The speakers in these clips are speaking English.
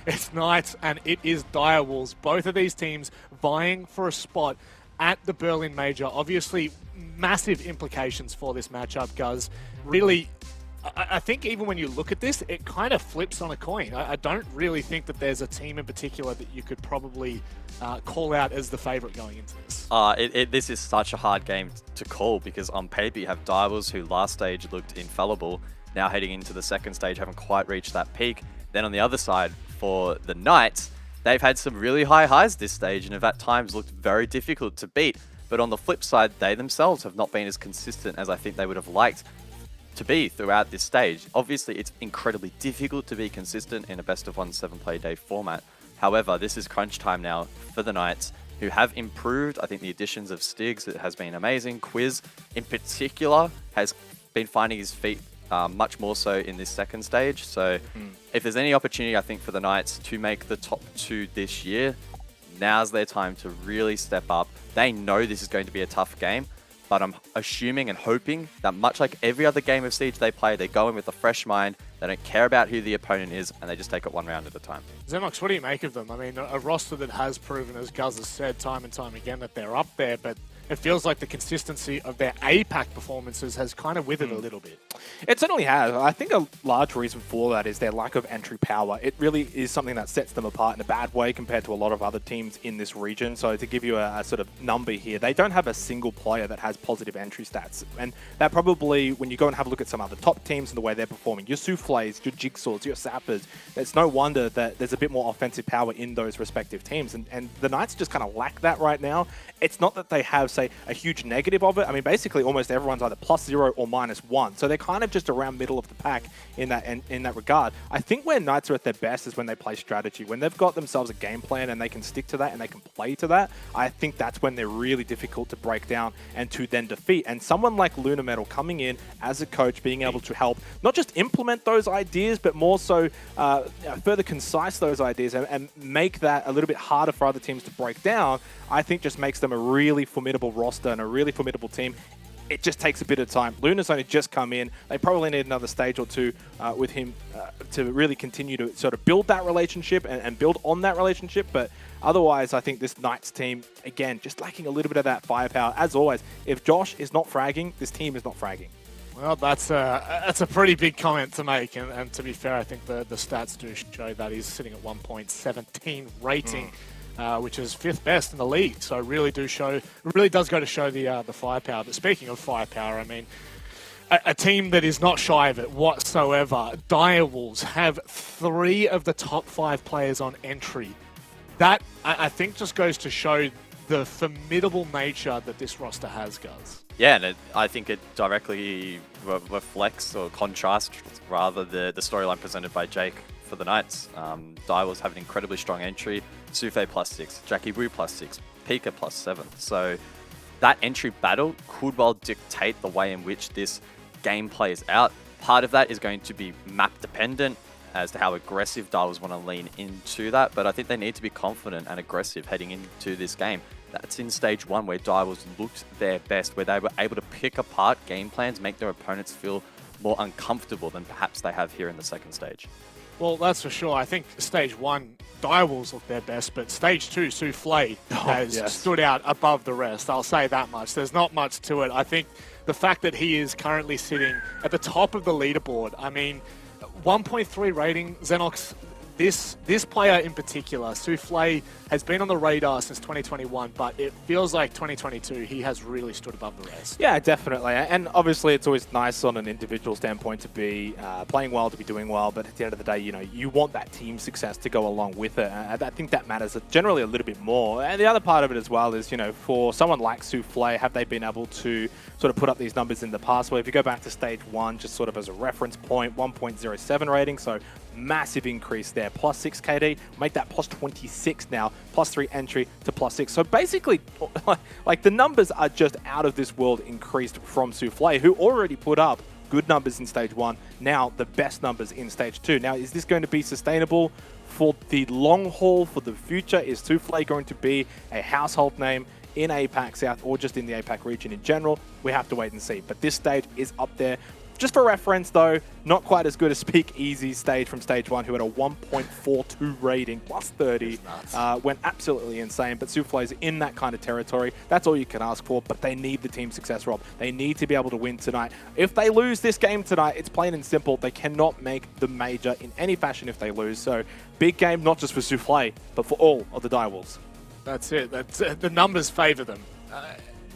It's Knights and it is Direwolves. Both of these teams vying for a spot at the Berlin Major. Obviously, massive implications for this matchup, Guz. Really, I think even when you look at this, it kind of flips on a coin. I don't really think that there's a team in particular that you could probably call out as the favorite going into this. This is such a hard game to call because on paper you have Direwolves, who last stage looked infallible. Now heading into the second stage, haven't quite reached that peak. Then on the other side, for the Knights, they've had some really high highs this stage and have at times looked very difficult to beat. But on the flip side, they themselves have not been as consistent as I think they would have liked to be throughout this stage. Obviously, it's incredibly difficult to be consistent in a best-of-1 7-play-day format. However, this is crunch time now for the Knights, who have improved. I think the additions of Styx has been amazing. Quiz, in particular, has been finding his feet much more so in this second stage. So if there's any opportunity, I think, for the Knights to make the top 2 this year, now's their time to really step up. They know this is going to be a tough game, but I'm assuming and hoping that much like every other game of Siege they play, they go in with a fresh mind, they don't care about who the opponent is, and they just take it one round at a time. Xenox, what do you make of them? I mean, a roster that has proven, as Guz has said time and time again, that they're up there, but it feels like the consistency of their APAC performances has kind of withered a little bit. It certainly has. I think a large reason for that is their lack of entry power. It really is something that sets them apart in a bad way compared to a lot of other teams in this region. So to give you a sort of number here, they don't have a single player that has positive entry stats. And that probably, when you go and have a look at some other top teams and the way they're performing, your Soufflés, your Jigsaws, your Sappers, it's no wonder that there's a bit more offensive power in those respective teams. And the Knights just kind of lack that right now. It's not that they have, say, a huge negative of it. I mean, basically almost everyone's either +0 or -1. So they're kind of just around middle of the pack in that regard. I think where Knights are at their best is when they play strategy. When they've got themselves a game plan and they can stick to that and they can play to that, I think that's when they're really difficult to break down and to then defeat. And someone like Luna Metal coming in as a coach, being able to help not just implement those ideas, but more so further concise those ideas and make that a little bit harder for other teams to break down, I think just makes them a really formidable roster and a really formidable team. It just takes a bit of time. Luna's only just come in. They probably need another stage or two with him to really continue to sort of build that relationship and build on that relationship. But otherwise, I think this Knights team, again, just lacking a little bit of that firepower. As always, if Josh is not fragging, this team is not fragging. Well, that's a pretty big comment to make, and to be fair, I think the stats do show that he's sitting at 1.17 rating. Which is 5th best in the league. So really does go to show the firepower. But speaking of firepower, I mean, a team that is not shy of it whatsoever. Direwolves have 3 of the top 5 players on entry. That, I think, just goes to show the formidable nature that this roster has, Guz. Yeah, and I think it directly reflects or contrasts rather the storyline presented by Jake for the Knights. Direwolves have an incredibly strong entry. Soufflé +6, Jackie Wu +6, Pika +7. So that entry battle could well dictate the way in which this game plays out. Part of that is going to be map dependent as to how aggressive Direwolves want to lean into that, but I think they need to be confident and aggressive heading into this game. That's in stage 1 where Direwolves looked their best, where they were able to pick apart game plans, make their opponents feel more uncomfortable than perhaps they have here in the second stage. Well, that's for sure. I think stage 1, Direwolves look their best, but stage 2, Soufflé has stood out above the rest. I'll say that much. There's not much to it. I think the fact that he is currently sitting at the top of the leaderboard, I mean, 1.3 rating, Xenox, this player in particular, Soufflé, has been on the radar since 2021, but it feels like 2022 he has really stood above the rest. Yeah, definitely. And obviously it's always nice on an individual standpoint to be playing well, to be doing well, but at the end of the day, you know, you want that team success to go along with it. I think that matters generally a little bit more. And the other part of it as well is, you know, for someone like Soufflé, have they been able to sort of put up these numbers in the past? Well, if you go back to stage 1, just sort of as a reference point, 1.07 rating, so massive increase there. +6 KD, make that +26 now, +3 entry to +6. So basically, like the numbers are just out of this world increased from Soufflé, who already put up good numbers in stage 1, now the best numbers in stage 2. Now, is this going to be sustainable for the long haul, for the future? Is Soufflé going to be a household name in APAC South or just in the APAC region in general? We have to wait and see. But this stage is up there. Just for reference, though, not quite as good as Speak Easy stage from stage 1, who had a 1.42 rating, plus 30. Went absolutely insane, but Souffle's in that kind of territory. That's all you can ask for, but they need the team success, Rob. They need to be able to win tonight. If they lose this game tonight, it's plain and simple. They cannot make the major in any fashion if they lose. So, big game, not just for Souffle, but for all of the Direwolves. That's it. The numbers favour them.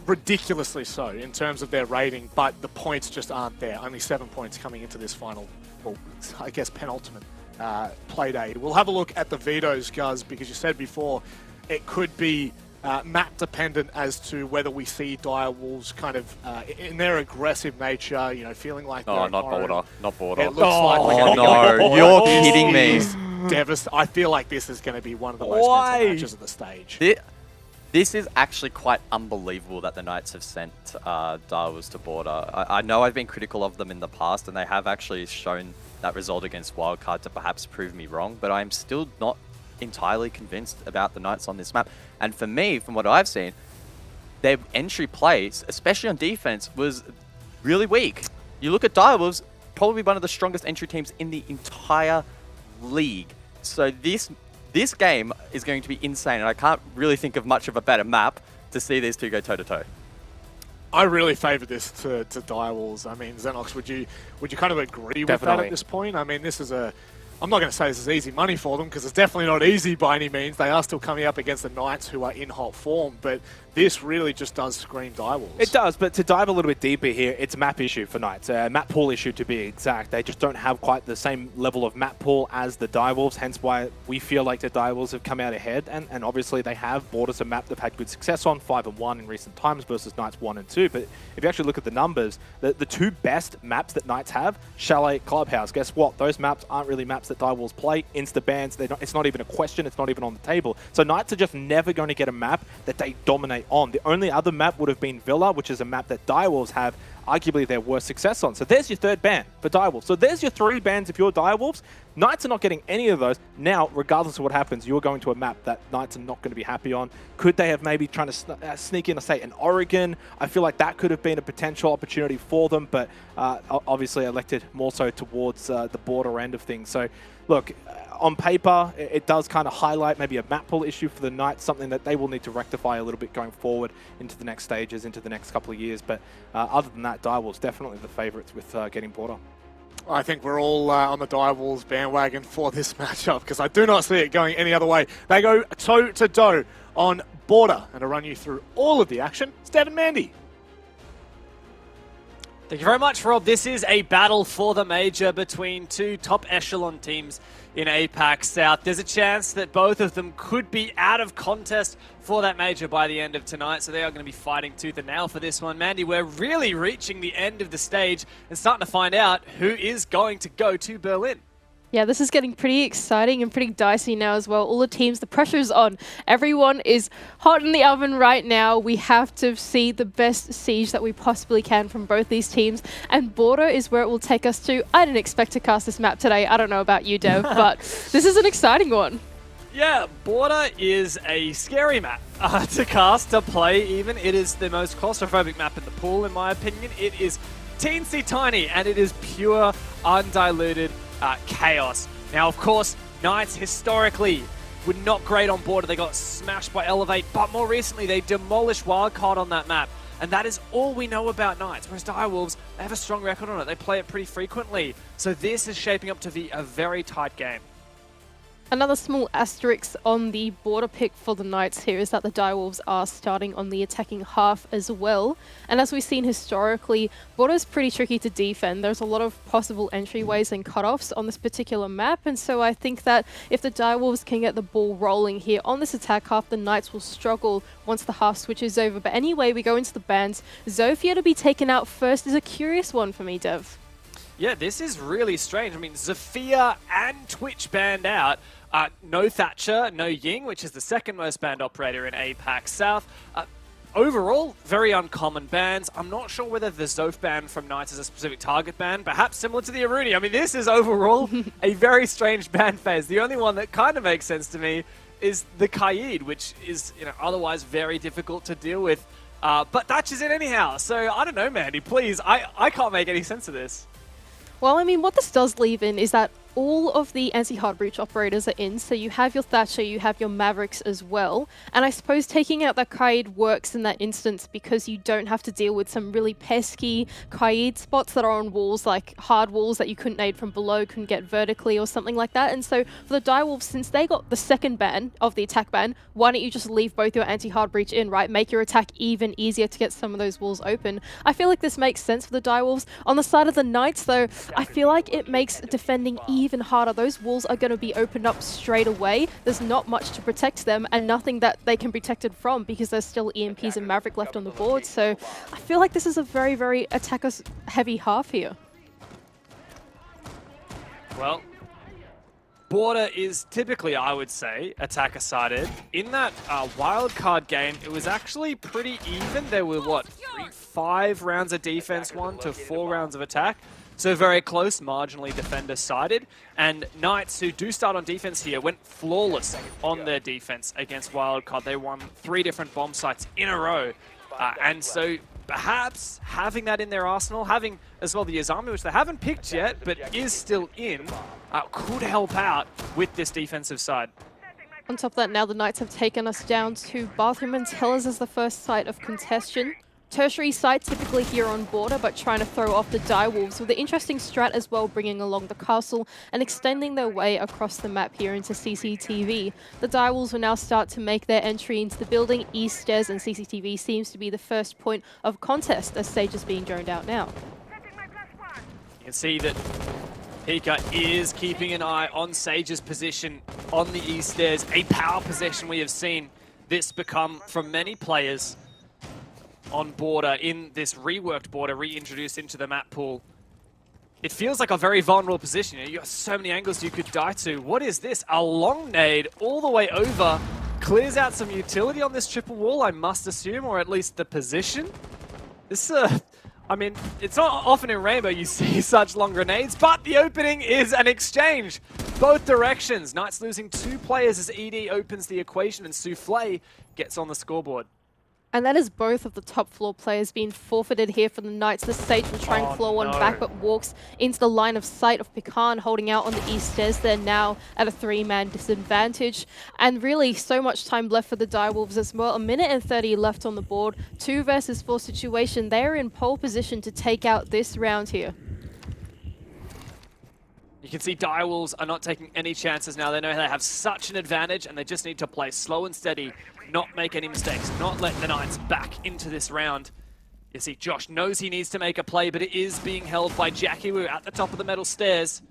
Ridiculously so in terms of their rating, but the points just aren't there. Only 7 points coming into this final, well, I guess penultimate Playday. We'll have a look at the vetoes, Guz, because you said before it could be map dependent as to whether we see Direwolves kind of in their aggressive nature, you know, feeling like not border. It looks like oh no, you're kidding me. I feel like this is going to be one of the most mental matches of the stage. This is actually quite unbelievable that the Knights have sent Direwolves to border. I know I've been critical of them in the past, and they have actually shown that result against Wildcard to perhaps prove me wrong, but I'm still not entirely convinced about the Knights on this map. And for me, from what I've seen, their entry plays, especially on defense, was really weak. You look at Direwolves, probably one of the strongest entry teams in the entire league. So this game is going to be insane, and I can't really think of much of a better map to see these two go toe-to-toe. I really favour this to Direwolves. I mean, Xenox, would you kind of agree with that at this point? I mean, this is I'm not going to say this is easy money for them, because it's definitely not easy by any means. They are still coming up against the Knights, who are in hot form, but this really just does scream Direwolves. It does, but to dive a little bit deeper here, it's a map issue for Knights. Map pool issue, to be exact. They just don't have quite the same level of map pool as the Direwolves, hence why we feel like the Direwolves have come out ahead, and obviously they have bought us a map they've had good success on, 5-1 in recent times versus Knights 1 and 2. But if you actually look at the numbers, the two best maps that Knights have, Chalet, Clubhouse, guess what? Those maps aren't really maps that Direwolves play. Insta-bans, it's not even a question, it's not even on the table. So Knights are just never going to get a map that they dominate on. The only other map would have been Villa, which is a map that Direwolves have arguably their worst success on. So there's your third ban for Direwolves. So there's your 3 bans if you're Direwolves. Knights are not getting any of those. Now, regardless of what happens, you're going to a map that Knights are not going to be happy on. Could they have maybe trying to sneak in, say, an Oregon? I feel like that could have been a potential opportunity for them, but obviously elected more so towards the border end of things. So, look, on paper, it does kind of highlight maybe a map pool issue for the Knights, something that they will need to rectify a little bit going forward into the next stages, into the next couple of years. But other than that, Direwolves definitely the favourites with getting border. I think we're all on the Direwolves bandwagon for this matchup, because I do not see it going any other way. They go toe-to-toe on border, and to run you through all of the action, it's Devin Mandy. Thank you very much, Rob. This is a battle for the major between two top echelon teams in APAC South. There's a chance that both of them could be out of contest for that major by the end of tonight, so they are going to be fighting tooth and nail for this one. Mandy, we're really reaching the end of the stage and starting to find out who is going to go to Berlin. Yeah, this is getting pretty exciting and pretty dicey now as well. All the teams, the pressure's on. Everyone is hot in the oven right now. We have to see the best siege that we possibly can from both these teams. And border is where it will take us to. I didn't expect to cast this map today. I don't know about you, Dev, but this is an exciting one. Yeah, border is a scary map to cast, to play even. It is the most claustrophobic map in the pool, in my opinion. It is teensy tiny, and it is pure, undiluted chaos. Now, of course, Knights historically were not great on border. They got smashed by Elevate, but more recently they demolished Wildcard on that map. And that is all we know about Knights. Whereas Direwolves, they have a strong record on it. They play it pretty frequently. So this is shaping up to be a very tight game. Another small asterisk on the border pick for the Knights here is that the Direwolves are starting on the attacking half as well. And as we've seen historically, border is pretty tricky to defend. There's a lot of possible entryways and cutoffs on this particular map. And so I think that if the Direwolves can get the ball rolling here on this attack half, the Knights will struggle once the half switch is over. But anyway, we go into the bans. Zofia to be taken out first is a curious one for me, Dev. Yeah, this is really strange. I mean, Zofia and Twitch banned out. No Thatcher, no Ying, which is the second most banned operator in APAC South. Overall, very uncommon bans. I'm not sure whether the Zof ban from Knights is a specific target ban, perhaps similar to the Aruni. I mean, this is overall a very strange ban phase. The only one that kind of makes sense to me is the Kaid, which is otherwise very difficult to deal with. But Thatcher's in anyhow, so I don't know, Mandy, please. I can't make any sense of this. Well, I mean, what this does leave in is that all of the anti-hard breach operators are in, so you have your Thatcher, you have your Mavericks as well, and I suppose taking out that Kaid works in that instance because you don't have to deal with some really pesky Kaid spots that are on walls, like hard walls that you couldn't nade from below, couldn't get vertically or something like that. And so for the Direwolves, since they got the second ban of the attack ban, why don't you just leave both your anti-hard breach in, right? Make your attack even easier to get some of those walls open. I feel like this makes sense for the Direwolves. On the side of the Knights, though, I feel like it makes defending even harder. Those walls are going to be opened up straight away. There's not much to protect them and nothing that they can be protected from because there's still EMPs and Maverick left on the board. So I feel like this is a very, very attacker-heavy half here. Well, Border is typically, I would say, attacker-sided. In that wildcard game, it was actually pretty even. There were, what, 5 rounds of defense won to 4 rounds of attack. So very close, marginally defender-sided. And Knights, who do start on defense here, went flawless on their defense against Wildcard. They won 3 different bomb sites in a row. And so perhaps having that in their arsenal, having as well the Yazami, which they haven't picked yet, but is still in, could help out with this defensive side. On top of that, now the Knights have taken us down to Bathroom and Tellers as the first site of contention. Tertiary site typically here on Border, but trying to throw off the Direwolves with an interesting strat as well, bringing along the castle and extending their way across the map here into CCTV. The Direwolves will now start to make their entry into the building. East Stairs and CCTV seems to be the first point of contest as Sage is being droned out now. You can see that Pika is keeping an eye on Sage's position on the East Stairs. A power possession we have seen this become from many players on Border in this reworked Border, reintroduced into the map pool. It feels like a very vulnerable position. You got so many angles you could die to. What is this? A long nade all the way over. Clears out some utility on this triple wall, I must assume, or at least the position. This, I mean, it's not often in Rainbow you see such long grenades, but the opening is an exchange. Both directions. Knights losing 2 players as ED opens the equation and Souffle gets on the scoreboard. And that is both of the top floor players being forfeited here for the Knights. The Sage will try and claw one back, but walks into the line of sight of Pecan holding out on the East Stairs. They're now at a 3-man disadvantage. And really, so much time left for the Direwolves as well. 1 minute and 30 left on the board. 2 versus 4 situation. They're in pole position to take out this round here. You can see Direwolves are not taking any chances now. They know they have such an advantage and they just need to play slow and steady, not make any mistakes, not let the Knights back into this round. You see Josh knows he needs to make a play, but it is being held by Jackie Wu at the top of the metal stairs.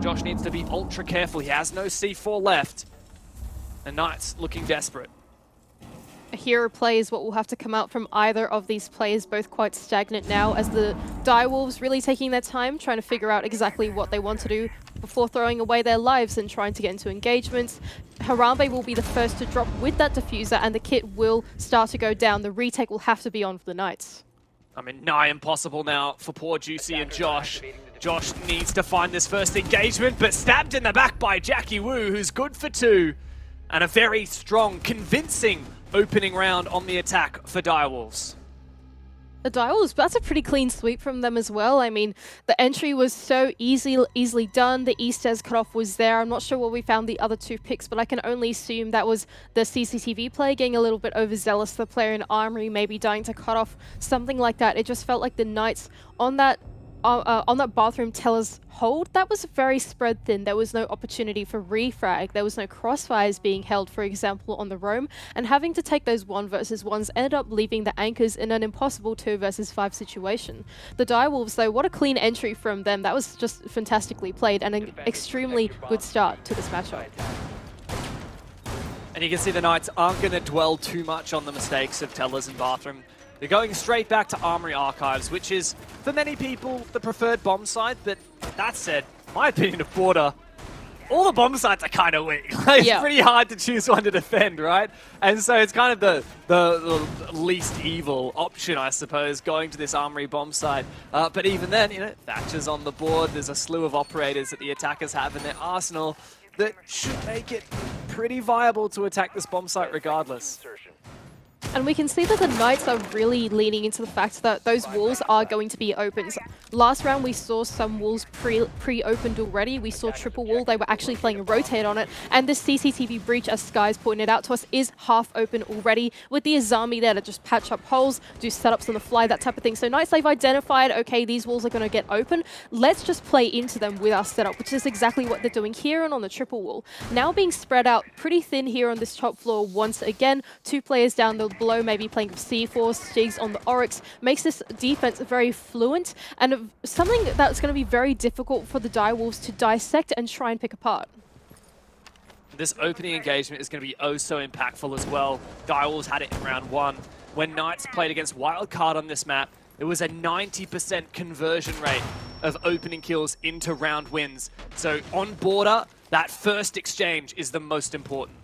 Josh needs to be ultra careful. He has no C4 left. The Knights looking desperate. A hero play is what will have to come out from either of these players, both quite stagnant now, as the Direwolves really taking their time, trying to figure out exactly what they want to do before throwing away their lives and trying to get into engagements. Harambe will be the first to drop with that diffuser, and the kit will start to go down. The retake will have to be on for the Knights. I mean, nigh impossible now for poor Juicy and Josh. Josh needs to find this first engagement, but stabbed in the back by Jackie Wu, who's good for 2. And a very strong, convincing opening round on the attack for Direwolves. The Direwolves, that's a pretty clean sweep from them as well. I mean, the entry was so easily done. The East Stairs cutoff was there. I'm not sure where we found the other 2 picks, but I can only assume that was the CCTV player getting a little bit overzealous. The player in Armory maybe dying to cut off, something like that. It just felt like the Knights on that Bathroom Teller's hold, that was very spread thin. There was no opportunity for refrag. There was no crossfires being held, for example, on the roam. And having to take those 1 versus 1s ended up leaving the anchors in an impossible 2 versus 5 situation. The Direwolves, though, what a clean entry from them. That was just fantastically played and an extremely good start to this matchup. And you can see the Knights aren't going to dwell too much on the mistakes of Tellers and Bathroom. They're going straight back to Armory Archives, which is, for many people, the preferred bomb site. But that said, my opinion of Border, all the bomb sites are kind of weak. It's pretty hard to choose one to defend, right? And so it's kind of the least evil option, I suppose, going to this Armory bomb site. But even then, you know, Thatcher's on the board. There's a slew of operators that the attackers have in their arsenal that should make it pretty viable to attack this bomb site regardless. And we can see that the Knights are really leaning into the fact that those walls are going to be opened. Last round we saw some walls pre-opened already. We saw triple wall. They were actually playing a rotate on it. And this CCTV breach, as Sky's pointed out to us, is half open already with the Azami there to just patch up holes, do setups on the fly, that type of thing. So Knights, they've identified, okay, these walls are going to get open. Let's just play into them with our setup, which is exactly what they're doing here and on the triple wall. Now being spread out pretty thin here on this top floor once again. 2 players down below, maybe playing with C4, Stigs on the Oryx, makes this defense very fluent and something that's going to be very difficult for the Direwolves to dissect and try and pick apart. This opening engagement is going to be oh so impactful as well. Direwolves had it in round 1. When Knights played against Wildcard on this map, it was a 90% conversion rate of opening kills into round wins. So on border, that first exchange is the most important.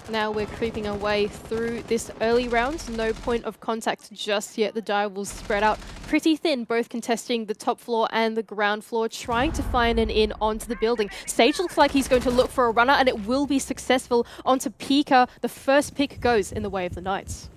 Now we're creeping our way through this early round. No point of contact just yet. The Direwolves spread out pretty thin, both contesting the top floor and the ground floor, trying to find an in onto the building. Sage looks like he's going to look for a runner, and it will be successful onto Pika. The first pick goes in the way of the Knights.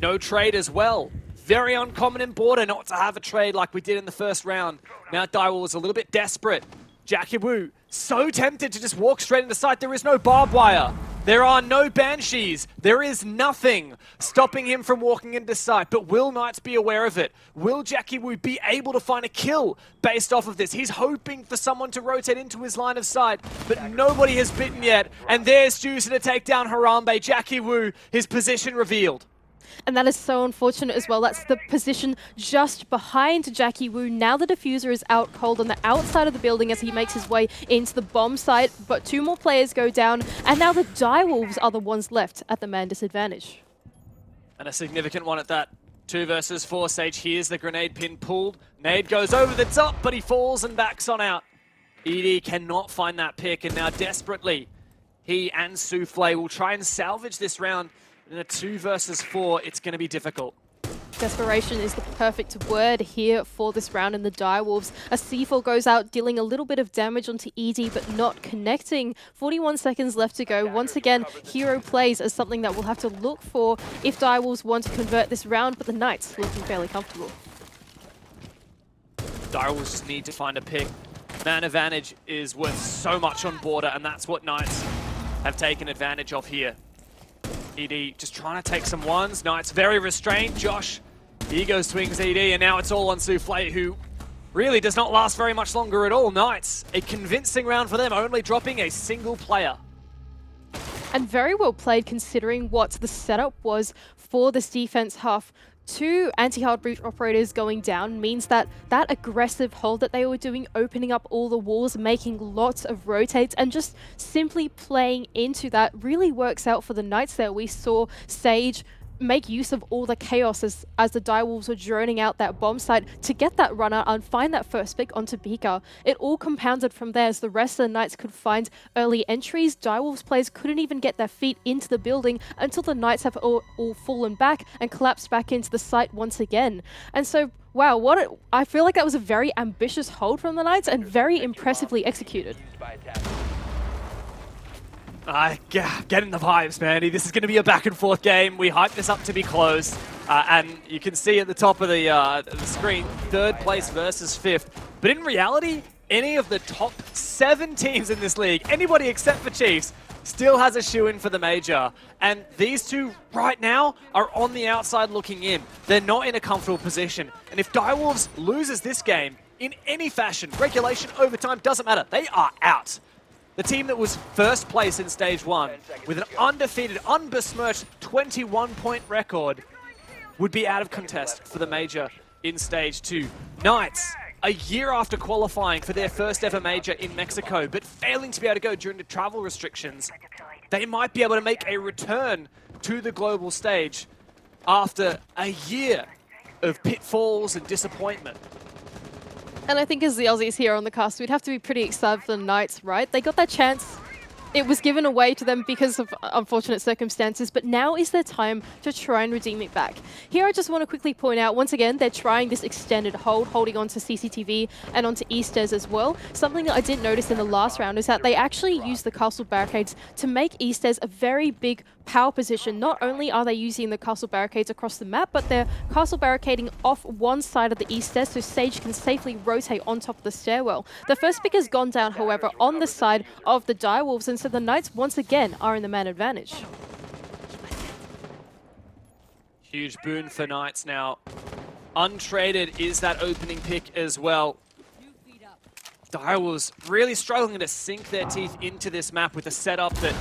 No trade as well. Very uncommon in border not to have a trade like we did in the first round. Now Direwolves a little bit desperate. Jackie Wu so tempted to just walk straight into sight. There is no barbed wire. There are no banshees. There is nothing stopping him from walking into sight. But will Knights be aware of it? Will Jackie Wu be able to find a kill based off of this? He's hoping for someone to rotate into his line of sight, but nobody has bitten yet. And there's Juicer to take down Harambe. Jackie Wu, his position revealed. And that is so unfortunate as well. That's the position just behind Jackie Wu. Now the diffuser is out cold on the outside of the building as he makes his way into the bomb site. But 2 more players go down, and now the Direwolves are the ones left at the man disadvantage. And a significant one at that. 2 versus 4. Sage hears the grenade pin pulled. Nade goes over the top, but he falls and backs on out. ED cannot find that pick, and now desperately, he and Souffle will try and salvage this round. In a 2 versus 4, it's going to be difficult. Desperation is the perfect word here for this round in the Direwolves. A C4 goes out, dealing a little bit of damage onto ED, but not connecting. 41 seconds left to go. Once again, hero plays as something that we'll have to look for if Direwolves want to convert this round, but the Knights looking fairly comfortable. Direwolves just need to find a pick. Man advantage is worth so much on border, and that's what Knights have taken advantage of here. ED just trying to take some ones. Knights very restrained. Josh, ego swings ED, and now it's all on Souffle, who really does not last very much longer at all. Knights, a convincing round for them, only dropping a single player. And very well played considering what the setup was for this defense half. 2 anti-hard breach operators going down means that that aggressive hold that they were doing, opening up all the walls, making lots of rotates, and just simply playing into that really works out for the Knights there. We saw Sage make use of all the chaos as the Direwolves were droning out that bomb site to get that runner and find that first pick onto Pika. It all compounded from there as the rest of the Knights could find early entries. Direwolves players couldn't even get their feet into the building until the Knights have all fallen back and collapsed back into the site once again. And so, wow, I feel like that was a very ambitious hold from the Knights and very impressively executed. Getting the vibes, man. This is going to be a back and forth game. We hyped this up to be close. And you can see at the top of the screen, 3rd place versus 5th. But in reality, any of the top 7 teams in this league, anybody except for Chiefs, still has a shoe-in for the major. And these 2 right now are on the outside looking in. They're not in a comfortable position. And if Direwolves loses this game in any fashion, regulation, overtime, doesn't matter. They are out. The team that was first place in Stage 1 with an undefeated, unbesmirched 21-point record would be out of contest for the major in Stage 2. Knights, a year after qualifying for their first ever major in Mexico, but failing to be able to go during the travel restrictions, they might be able to make a return to the global stage after a year of pitfalls and disappointment. And I think as the Aussies here on the cast, we'd have to be pretty excited for the Knights, right? They got that chance it was given away to them because of unfortunate circumstances, but now is their time to try and redeem it back. Here I just want to quickly point out, once again, they're trying this extended hold, holding on to CCTV and onto Easters as well. Something that I didn't notice in the last round is that they actually used the castle barricades to make Easters a very big power position. Not only are they using the castle barricades across the map, but they're castle barricading off one side of the Easters so Sage can safely rotate on top of the stairwell. The first pick has gone down, however, on the side of the Direwolves, and so the Knights once again are in the man advantage. Huge boon for Knights now. Untraded is that opening pick as well. Direwolves really struggling to sink their teeth into this map with the setup that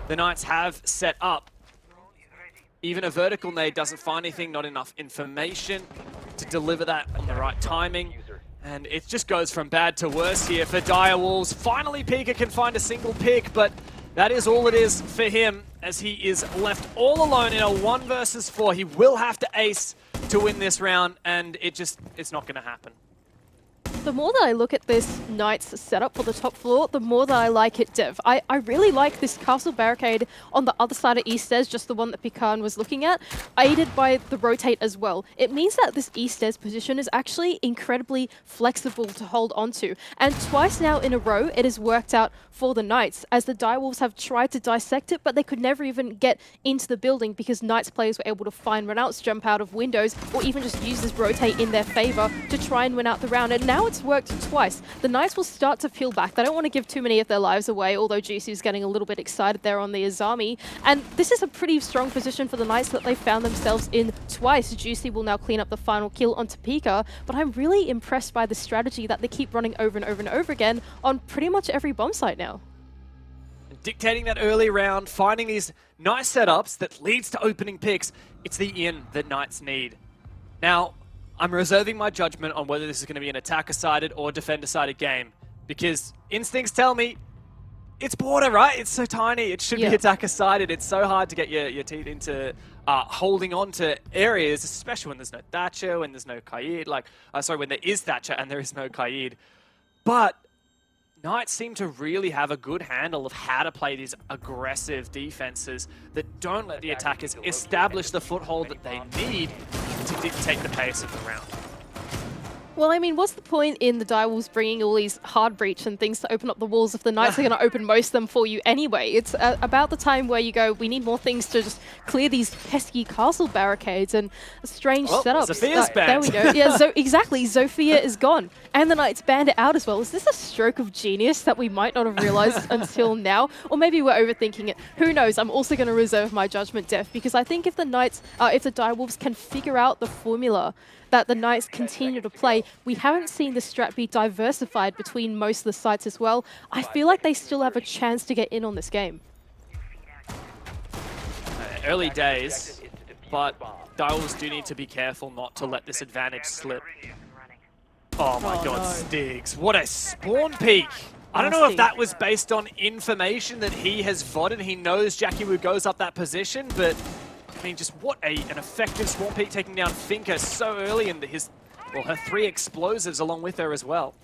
the Knights have set up. Even a vertical nade doesn't find anything, not enough information to deliver that on the right timing. And it just goes from bad to worse here for Direwolves. Finally, Pika can find a single pick, but that is all it is for him as he is left all alone in a 1 versus 4. He will have to ace to win this round, and it's not going to happen. The more that I look at this Knights setup for the top floor, the more that I like it, Dev. I really like this castle barricade on the other side of Easters, just the one that Pican was looking at, aided by the rotate as well. It means that this Easters position is actually incredibly flexible to hold onto. And twice now in a row, it has worked out for the Knights, as the Direwolves have tried to dissect it, but they could never even get into the building because Knights players were able to find runouts, jump out of windows, or even just use this rotate in their favor to try and win out the round. And now it's worked twice. The Knights will start to peel back. They don't want to give too many of their lives away, although Juicy is getting a little bit excited there on the Azami. And this is a pretty strong position for the Knights that they found themselves in twice. Juicy will now clean up the final kill onto Pika, but I'm really impressed by the strategy that they keep running over and over and over again on pretty much every bomb site now. Dictating that early round, finding these nice setups that leads to opening picks. It's the in that Knights need. Now, I'm reserving my judgment on whether this is going to be an attacker-sided or defender-sided game, because instincts tell me it's border, right? It's so tiny. It should be attacker-sided. It's so hard to get your teeth into holding on to areas, especially when there's no Thatcher, when there's no Kaid. When there is Thatcher and there is no Kaid. But Knights seem to really have a good handle of how to play these aggressive defenses that don't let the attackers establish the foothold that they need to dictate the pace of the round. Well, I mean, what's the point in the Direwolves bringing all these hard breach and things to open up the walls if the Knights are going to open most of them for you anyway? It's about the time where you go, we need more things to just clear these pesky castle barricades and strange setups. Sophia's banned. There we go. Yeah, exactly. Zofia is gone. And the Knights banned it out as well. Is this a stroke of genius that we might not have realized until now? Or maybe we're overthinking it. Who knows? I'm also going to reserve my judgment, Def, because I think if the Direwolves can figure out the formula that the Knights continue to play, we haven't seen the strat be diversified between most of the sites as well. I feel like they still have a chance to get in on this game. Early days, but Direwolves do need to be careful not to let this advantage slip. Oh my god, no. Stiggs. What a spawn peek! I don't know if that was based on information that he has vodded. He knows Jackie Wu goes up that position, but I mean, just what an effective spawn peek, taking down Finka so early, and her 3 explosives along with her as well.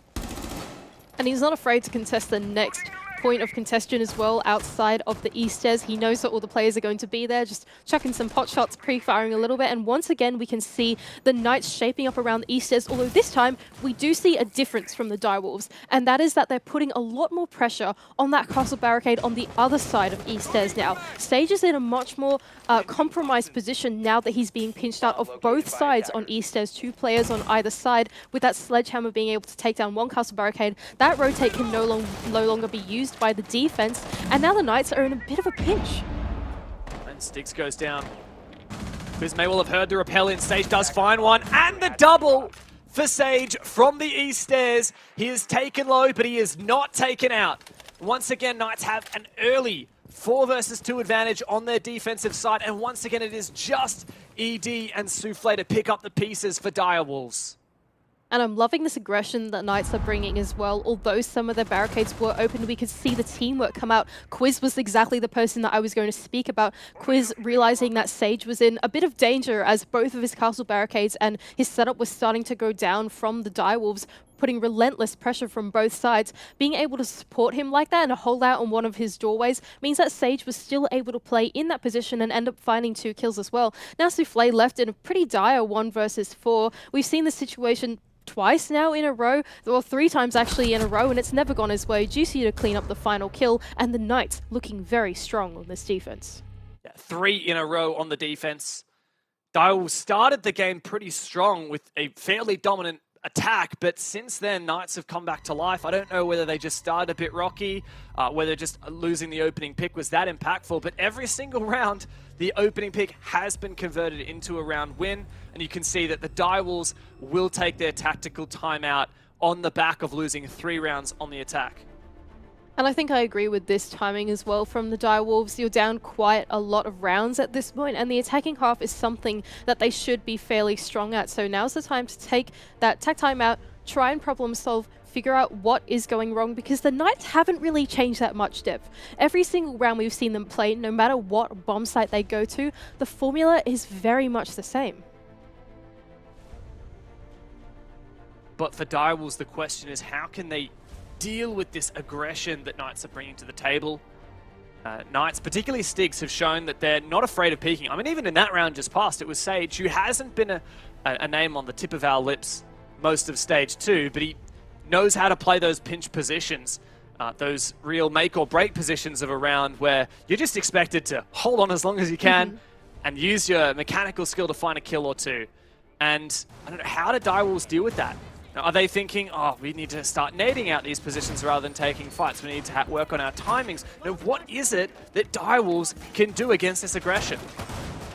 And he's not afraid to contest the next point of contention as well outside of the Easters. He knows that all the players are going to be there, just chucking some pot shots, pre-firing a little bit. And once again, we can see the Knights shaping up around the Easters, although this time we do see a difference from the Direwolves, and that is that they're putting a lot more pressure on that castle barricade on the other side of Easters now. Sage is in a much more compromised position now that he's being pinched out of both sides on Easters, 2 players on either side, with that sledgehammer being able to take down one castle barricade. That rotate can no longer be used by the defense, and now the Knights are in a bit of a pinch. And Stiggs goes down. Quiz may well have heard the repel in. Sage does find one, and the double for Sage from the East Stairs. He is taken low, but he is not taken out. Once again, Knights have an early 4 versus 2 advantage on their defensive side, and once again it is just ED and Souffle to pick up the pieces for Direwolves. And I'm loving this aggression that Knights are bringing as well. Although some of their barricades were open, we could see the teamwork come out. Quiz was exactly the person that I was going to speak about. Quiz realizing that Sage was in a bit of danger as both of his castle barricades and his setup was starting to go down from the Direwolves, putting relentless pressure from both sides. Being able to support him like that and hold out on one of his doorways means that Sage was still able to play in that position and end up finding 2 kills as well. Now Soufflé left in a pretty dire 1 versus 4. We've seen the situation twice now in a row, or 3 times actually in a row, and it's never gone his way. Juicy to clean up the final kill, and the Knights looking very strong on this defense. Yeah, 3 in a row on the defense. Direwolves started the game pretty strong with a fairly dominant attack, but since then, Knights have come back to life. I don't know whether they just started a bit rocky, whether just losing the opening pick was that impactful, but every single round, the opening pick has been converted into a round win, and you can see that the Direwolves will take their tactical timeout on the back of losing 3 rounds on the attack. And I think I agree with this timing as well from the Direwolves. You're down quite a lot of rounds at this point, and the attacking half is something that they should be fairly strong at. So now's the time to take that tech timeout, try and problem solve, figure out what is going wrong, because the Knights haven't really changed that much depth. Every single round we've seen them play, no matter what bomb site they go to, the formula is very much the same. But for Direwolves, the question is, how can they deal with this aggression that Knights are bringing to the table? Knights, particularly Stigs, have shown that they're not afraid of peeking. I mean, even in that round just past, it was Sage, who hasn't been a name on the tip of our lips most of Stage 2, but he knows how to play those pinch positions, those real make or break positions of a round where you're just expected to hold on as long as you can and use your mechanical skill to find a kill or 2. And I don't know, how do Direwolves deal with that? Are they thinking, oh, we need to start nading out these positions rather than taking fights? We need to work on our timings. Now, what is it that Direwolves can do against this aggression?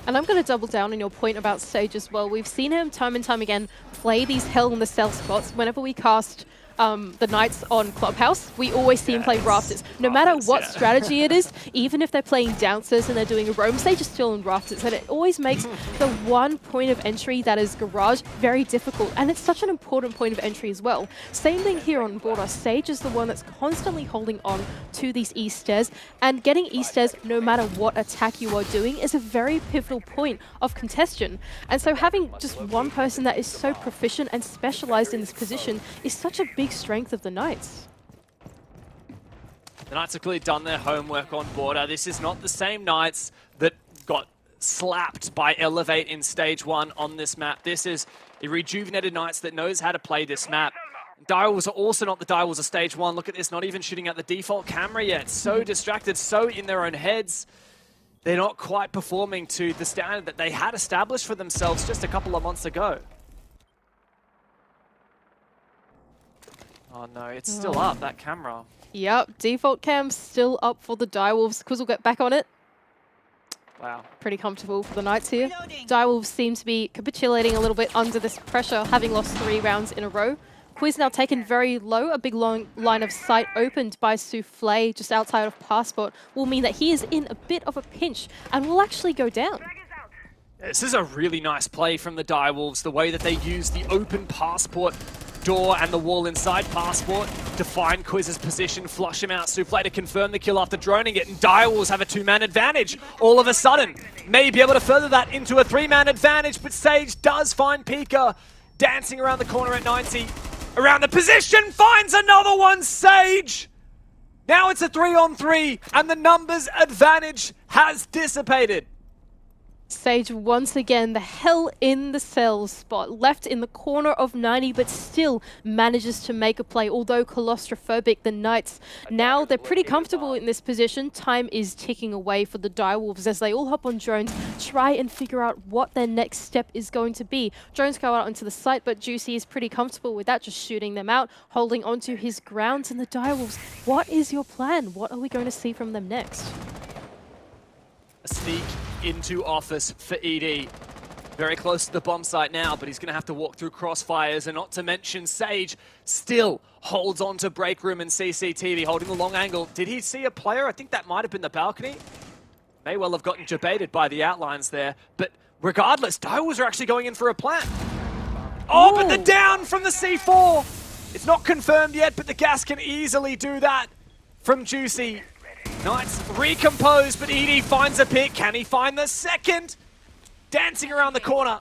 And I'm going to double down on your point about Sage as well. We've seen him time and time again play these Hell in the Cell spots. Whenever we cast the Knights on Clubhouse, we always see him play Rafters. No matter what strategy it is, even if they're playing Downstairs and they're doing a roam, Sage is still in Rafters. And it always makes the one point of entry that is Garage very difficult. And it's such an important point of entry as well. Same thing here on Border. Sage is the one that's constantly holding on to these East Stairs. And getting East Stairs, no matter what attack you are doing, is a very pivotal point of contention. And so having just one person that is so proficient and specialized in this position is such a big strength of the Knights. The Knights have clearly done their homework on Border. This is not the same Knights that got slapped by Elevate in Stage 1 on this map. This is a rejuvenated Knights that knows how to play this map. Direwolves are also not the Direwolves of Stage 1. Look at this, not even shooting at the default camera yet. So distracted, so in their own heads. They're not quite performing to the standard that they had established for themselves just a couple of months ago. Oh no, it's still up, that camera. Yep, default cam still up for the Direwolves. Quiz will get back on it. Wow. Pretty comfortable for the Knights here. Direwolves seem to be capitulating a little bit under this pressure, having lost 3 rounds in a row. Quiz now taken very low. A big long line of sight opened by Soufflé just outside of Passport will mean that he is in a bit of a pinch and will actually go down. This is a really nice play from the Direwolves, the way that they use the open Passport door and the wall inside Passport to find Quiz's position, flush him out. Soufflé to confirm the kill after droning it, and Direwolves have a 2-man advantage. All of a sudden, may be able to further that into a 3-man advantage, but Sage does find Pika dancing around the corner at 90. Around the position, finds another one, Sage! Now it's a 3-on-3, and the numbers advantage has dissipated. Sage once again, the Hell in the Cell spot, left in the corner of 90, but still manages to make a play. Although claustrophobic, the Knights, now they're pretty comfortable in this position. Time is ticking away for the Direwolves as they all hop on drones, try and figure out what their next step is going to be. Drones go out onto the site, but Juicy is pretty comfortable with that, just shooting them out, holding onto his grounds. And the Direwolves, what is your plan? What are we going to see from them next? A sneak into office for ED. Very close to the bomb site now, but he's going to have to walk through crossfires, and not to mention Sage still holds on to break room and CCTV, holding the long angle. Did he see a player? I think that might have been the balcony. May well have gotten debated by the outlines there, but regardless, Direwolves are actually going in for a plant. Oh, but the down from the C4! It's not confirmed yet, but the gas can easily do that from Juicy. Knights recompose, but ED finds a pick. Can he find the second? Dancing around the corner.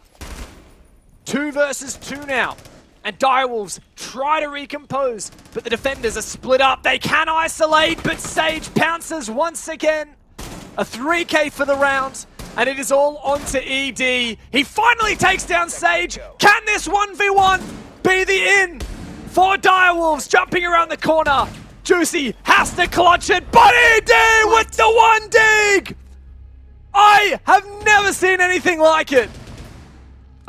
2 versus 2 now. and Direwolves try to recompose, but the defenders are split up. They can isolate, but Sage pounces once again. A 3K for the round, and it is all onto ED. He finally takes down Sage. Can this 1v1 be the in for Direwolves? Jumping around the corner. Juicy has to clutch it, but ED with the one dig! I have never seen anything like it.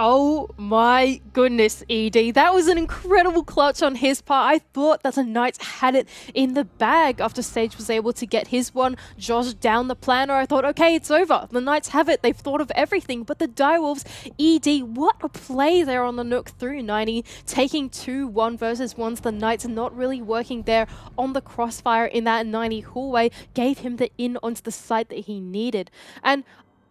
Oh my goodness, ED. That was an incredible clutch on his part. I thought that the Knights had it in the bag after Sage was able to get his one. Josh down the planner. I thought, okay, it's over. The Knights have it. They've thought of everything. But the Direwolves, ED, what a play there on the Nook through 90. Taking 2 1 versus 1s. The Knights not really working there on the crossfire in that 90 hallway. Gave him the in onto the site that he needed. And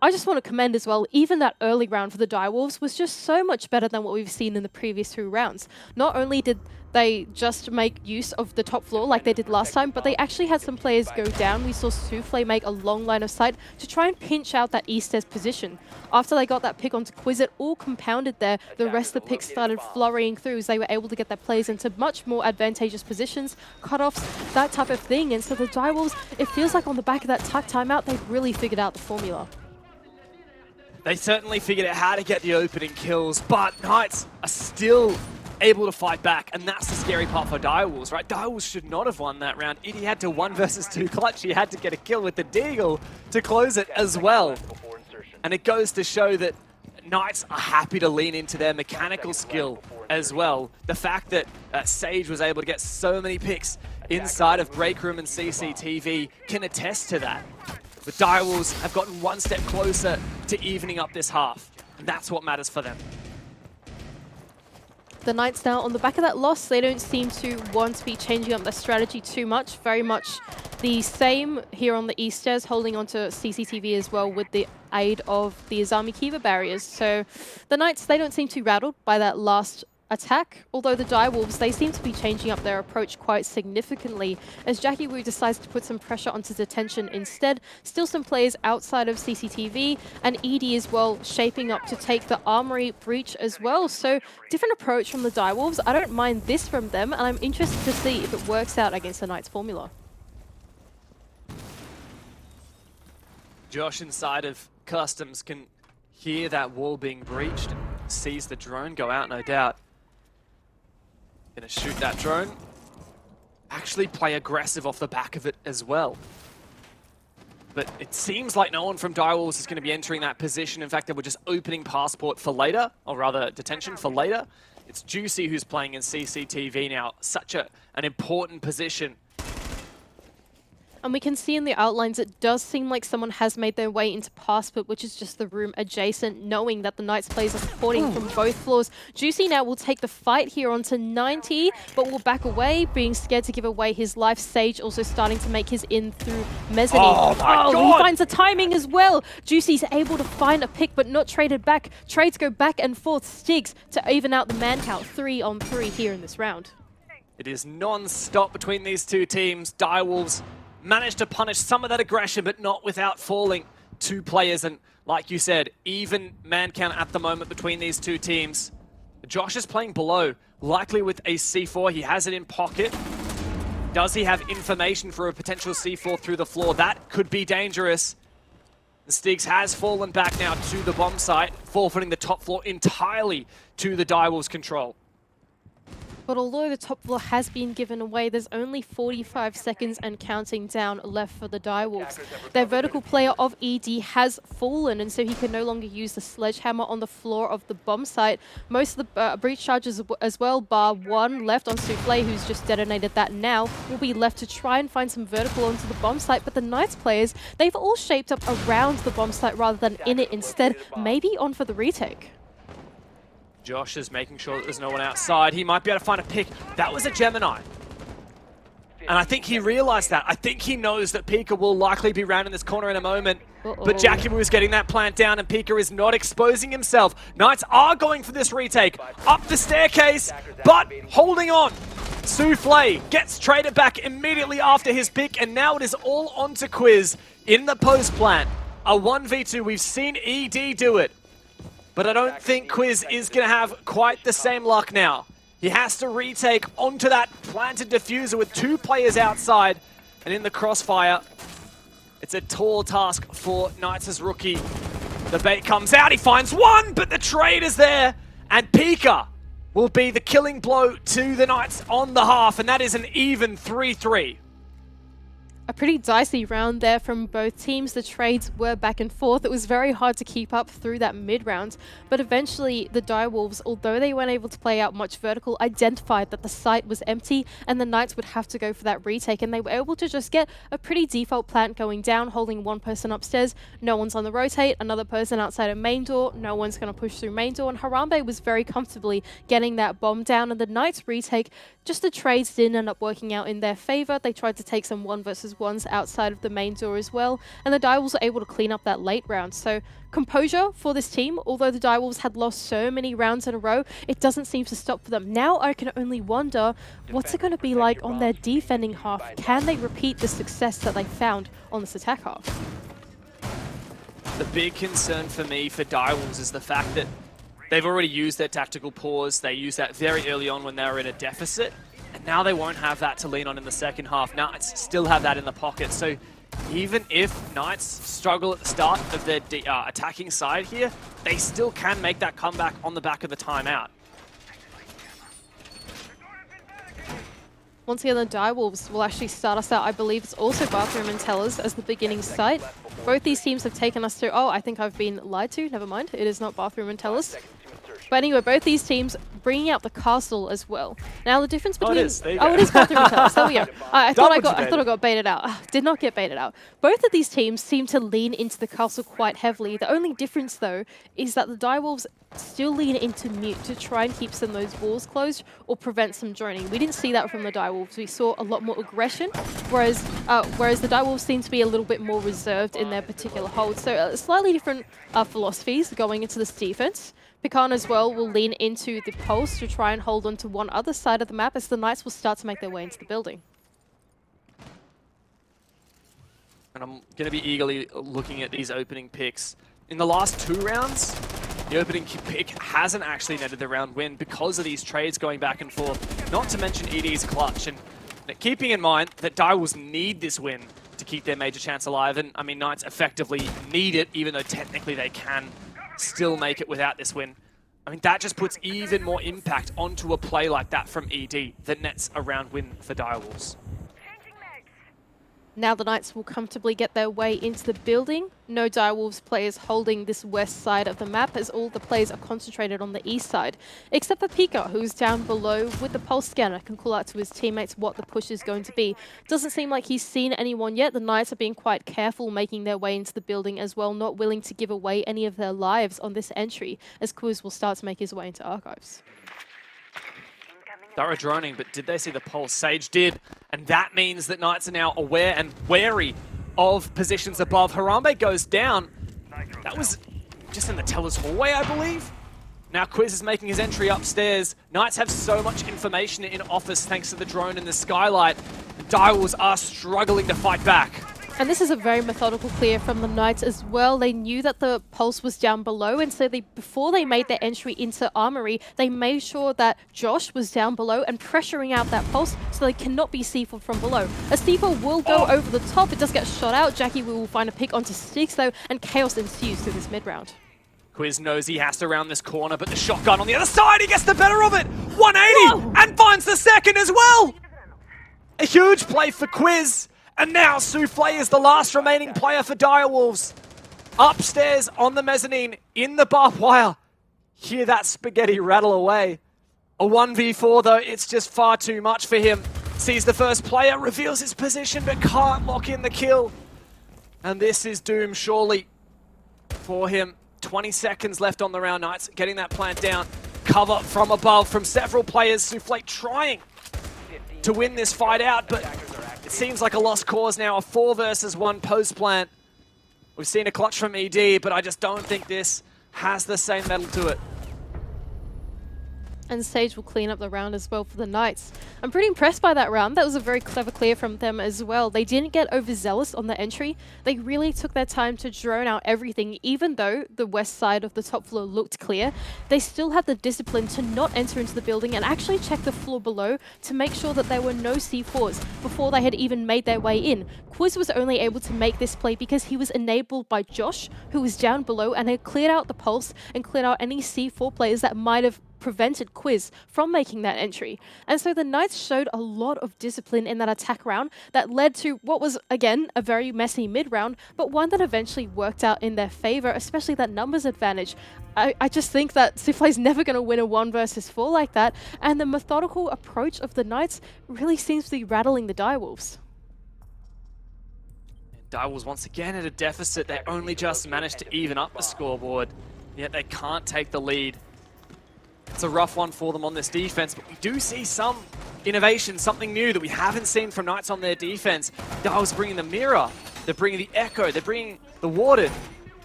I just want to commend as well, even that early round for the Direwolves was just so much better than what we've seen in the previous 2 rounds. Not only did they just make use of the top floor like they did last time, but they actually had some players go down. We saw Souffle make a long line of sight to try and pinch out that East's position. After they got that pick onto Quiz, it all compounded there. The rest of the picks started flurrying through as they were able to get their players into much more advantageous positions, cutoffs, that type of thing. And so the Direwolves, it feels like on the back of that timeout, they've really figured out the formula. They certainly figured out how to get the opening kills, but Knights are still able to fight back, and that's the scary part for Direwolves, right? Direwolves should not have won that round. He had to 1 versus 2 clutch. He had to get a kill with the Deagle to close it as well. And it goes to show that Knights are happy to lean into their mechanical skill as well. The fact that Sage was able to get so many picks inside of Break Room and CCTV can attest to that. The Direwolves have gotten 1 step closer to evening up this half, and that's what matters for them. The Knights now, on the back of that loss, they don't seem to want to be changing up their strategy too much. Very much the same here on the East Stairs, holding onto CCTV as well with the aid of the Azami Kiva barriers. So the Knights, they don't seem too rattled by that last attack, although the Direwolves, they seem to be changing up their approach quite significantly as Jackie Wu decides to put some pressure onto detention instead. Still some players outside of CCTV, and ED as well shaping up to take the Armory breach as well. So different approach from the Direwolves. I don't mind this from them, and I'm interested to see if it works out against the Knights formula. Josh inside of Customs can hear that wall being breached and sees the drone go out, no doubt. Gonna shoot that drone. Actually play aggressive off the back of it as well. But it seems like no one from Direwolves is going to be entering that position. In fact, they were just opening passport for later, or rather detention for later. It's Juicy who's playing in CCTV now. Such an important position. And we can see in the outlines, it does seem like someone has made their way into Passport, which is just the room adjacent, knowing that the Knights players are supporting from both floors. Juicy now will take the fight here onto 90, but will back away, being scared to give away his life. Sage also starting to make his in through Mezzanine. Oh my God! He finds the timing as well. Juicy's able to find a pick, but not traded back. Trades go back and forth. Stigs to even out the man count. 3 on 3 here in this round. It is non-stop between these two teams. Direwolves managed to punish some of that aggression, but not without falling 2 players. And like you said, even man count at the moment between these two teams. Josh is playing below, likely with a C4. He has it in pocket. Does he have information for a potential C4 through the floor? That could be dangerous. The Stigs has fallen back now to the bomb site, forfeiting the top floor entirely to the Direwolves' control. But although the top floor has been given away, there's only 45 seconds and counting down left for the Direwolves. Their vertical player of ED has fallen, and so he can no longer use the sledgehammer on the floor of the bomb site. Most of the breach charges as well, bar 1 left on Souffle, who's just detonated that now, will be left to try and find some vertical onto the bomb site. But the Knights players, they've all shaped up around the bomb site rather than in it instead, maybe on for the retake. Josh is making sure that there's no one outside. He might be able to find a pick. That was a Gemini. And I think he realized that. I think he knows that Pika will likely be round in this corner in a moment. But Jackie Wu is getting that plant down, and Pika is not exposing himself. Knights are going for this retake. Up the staircase, but holding on. Souffle gets traded back immediately after his pick, and now it is all onto Quiz in the post plant. A 1v2. We've seen ED do it. But I don't think Quiz is going to have quite the same luck now. He has to retake onto that planted diffuser with 2 players outside and in the crossfire. It's a tall task for Knights' rookie. The bait comes out, he finds one, but the trade is there. And Pika will be the killing blow to the Knights on the half, and that is an even 3-3. A pretty dicey round there from both teams. The trades were back and forth. It was very hard to keep up through that mid-round, but eventually the Direwolves, although they weren't able to play out much vertical, identified that the site was empty and the Knights would have to go for that retake, and they were able to just get a pretty default plant going down, holding one person upstairs. No one's on the rotate, another person outside of main door, no one's going to push through main door, and Harambe was very comfortably getting that bomb down, and the Knights retake, just the trades didn't end up working out in their favor. They tried to take some 1v1s outside of the main door as well, and the Direwolves were able to clean up that late round. So composure for this team, although the Direwolves had lost so many rounds in a row, it doesn't seem to stop for them. Now I can only wonder, what's it going to be like on their defending half? Can they repeat the success that they found on this attack half? The big concern for me for Direwolves is the fact that they've already used their tactical pause. They used that very early on when they were in a deficit. And now they won't have that to lean on in the second half. Knights still have that in the pocket. So even if Knights struggle at the start of their attacking side here, they still can make that comeback on the back of the timeout. Once again, the Direwolves will actually start us out. I believe it's also Bathroom and Tellers as the beginning site. Both these teams have taken us through... Oh, I think I've been lied to. Never mind. It is not Bathroom and Tellers. But anyway, both these teams bringing out the castle as well. Now the difference between... it is. There you Oh, go. it is Bathroom and Tellers. There we go. I thought I Double got baited out. Did not get baited out. Both of these teams seem to lean into the castle quite heavily. The only difference, though, is that the Direwolves still lean into mute to try and keep some of those walls closed or prevent some droning. We didn't see that from the Direwolves. We saw a lot more aggression, whereas the Direwolves seem to be a little bit more reserved in their particular hold. So slightly different philosophies going into this defense. Pecan as well will lean into the pulse to try and hold on to one other side of the map as the Knights will start to make their way into the building. And I'm going to be eagerly looking at these opening picks. In the last 2 rounds, the opening pick hasn't actually netted the round win because of these trades going back and forth, not to mention ED's clutch. And keeping in mind that Direwolves need this win to keep their major chance alive, and I mean, Knights effectively need it, even though technically they can still make it without this win. I mean, that just puts even more impact onto a play like that from ED that nets a round win for Direwolves. Now the Knights will comfortably get their way into the building. No Direwolves players holding this west side of the map as all the players are concentrated on the east side. Except for Pika, who's down below with the pulse scanner, can call out to his teammates what the push is going to be. Doesn't seem like he's seen anyone yet. The Knights are being quite careful making their way into the building as well, not willing to give away any of their lives on this entry, as Quiz will start to make his way into Archives. Thorough droning, but did they see the pulse? Sage did, and that means that Knights are now aware and wary of positions above. Harambe goes down. That was just in the Teller's hallway, I believe. Now Quiz is making his entry upstairs. Knights have so much information in office thanks to the drone and the skylight. The Direwolves are struggling to fight back. And this is a very methodical clear from the Knights as well. They knew that the pulse was down below, and so before they made their entry into Armory, they made sure that Josh was down below and pressuring out that pulse so they cannot be C4'd from below. A C4 will go over the top. It does get shot out. Jackie will find a pick onto Sticks though, and chaos ensues through this mid-round. Quiz knows he has to round this corner, but the shotgun on the other side, he gets the better of it. 180 and finds the second as well. A huge play for Quiz. And now Souffle is the last remaining player for Direwolves. Upstairs on the mezzanine, in the barbed wire. Hear that spaghetti rattle away. A 1v4 though, it's just far too much for him. Sees the first player, reveals his position, but can't lock in the kill. And this is doom surely for him. 20 seconds left on the round. Knights getting that plant down. Cover from above from several players. Souffle trying to win this fight out, but it seems like a lost cause now. A 4 versus 1 post plant. We've seen a clutch from ED, but I just don't think this has the same metal to it. And Sage will clean up the round as well for the Knights. I'm pretty impressed by that round. That was a very clever clear from them as well. They didn't get overzealous on the entry. They really took their time to drone out everything. Even though the west side of the top floor looked clear, they still had the discipline to not enter into the building and actually check the floor below to make sure that there were no C4s before they had even made their way in. Quiz was only able to make this play because he was enabled by Josh, who was down below and had cleared out the pulse and cleared out any C4 players that might have prevented Quiz from making that entry. And so the Knights showed a lot of discipline in that attack round that led to what was, again, a very messy mid-round, but one that eventually worked out in their favor, especially that numbers advantage. I just think that Souffle's never going to win a 1 versus 4 like that, and the methodical approach of the Knights really seems to be rattling the Direwolves. Direwolves once again at a deficit. They only just managed to even up the scoreboard, yet they can't take the lead. It's a rough one for them on this defense, but we do see some innovation, something new that we haven't seen from Knights on their defense. Direwolves bringing the Mirror, they're bringing the Echo, they're bringing the Warden.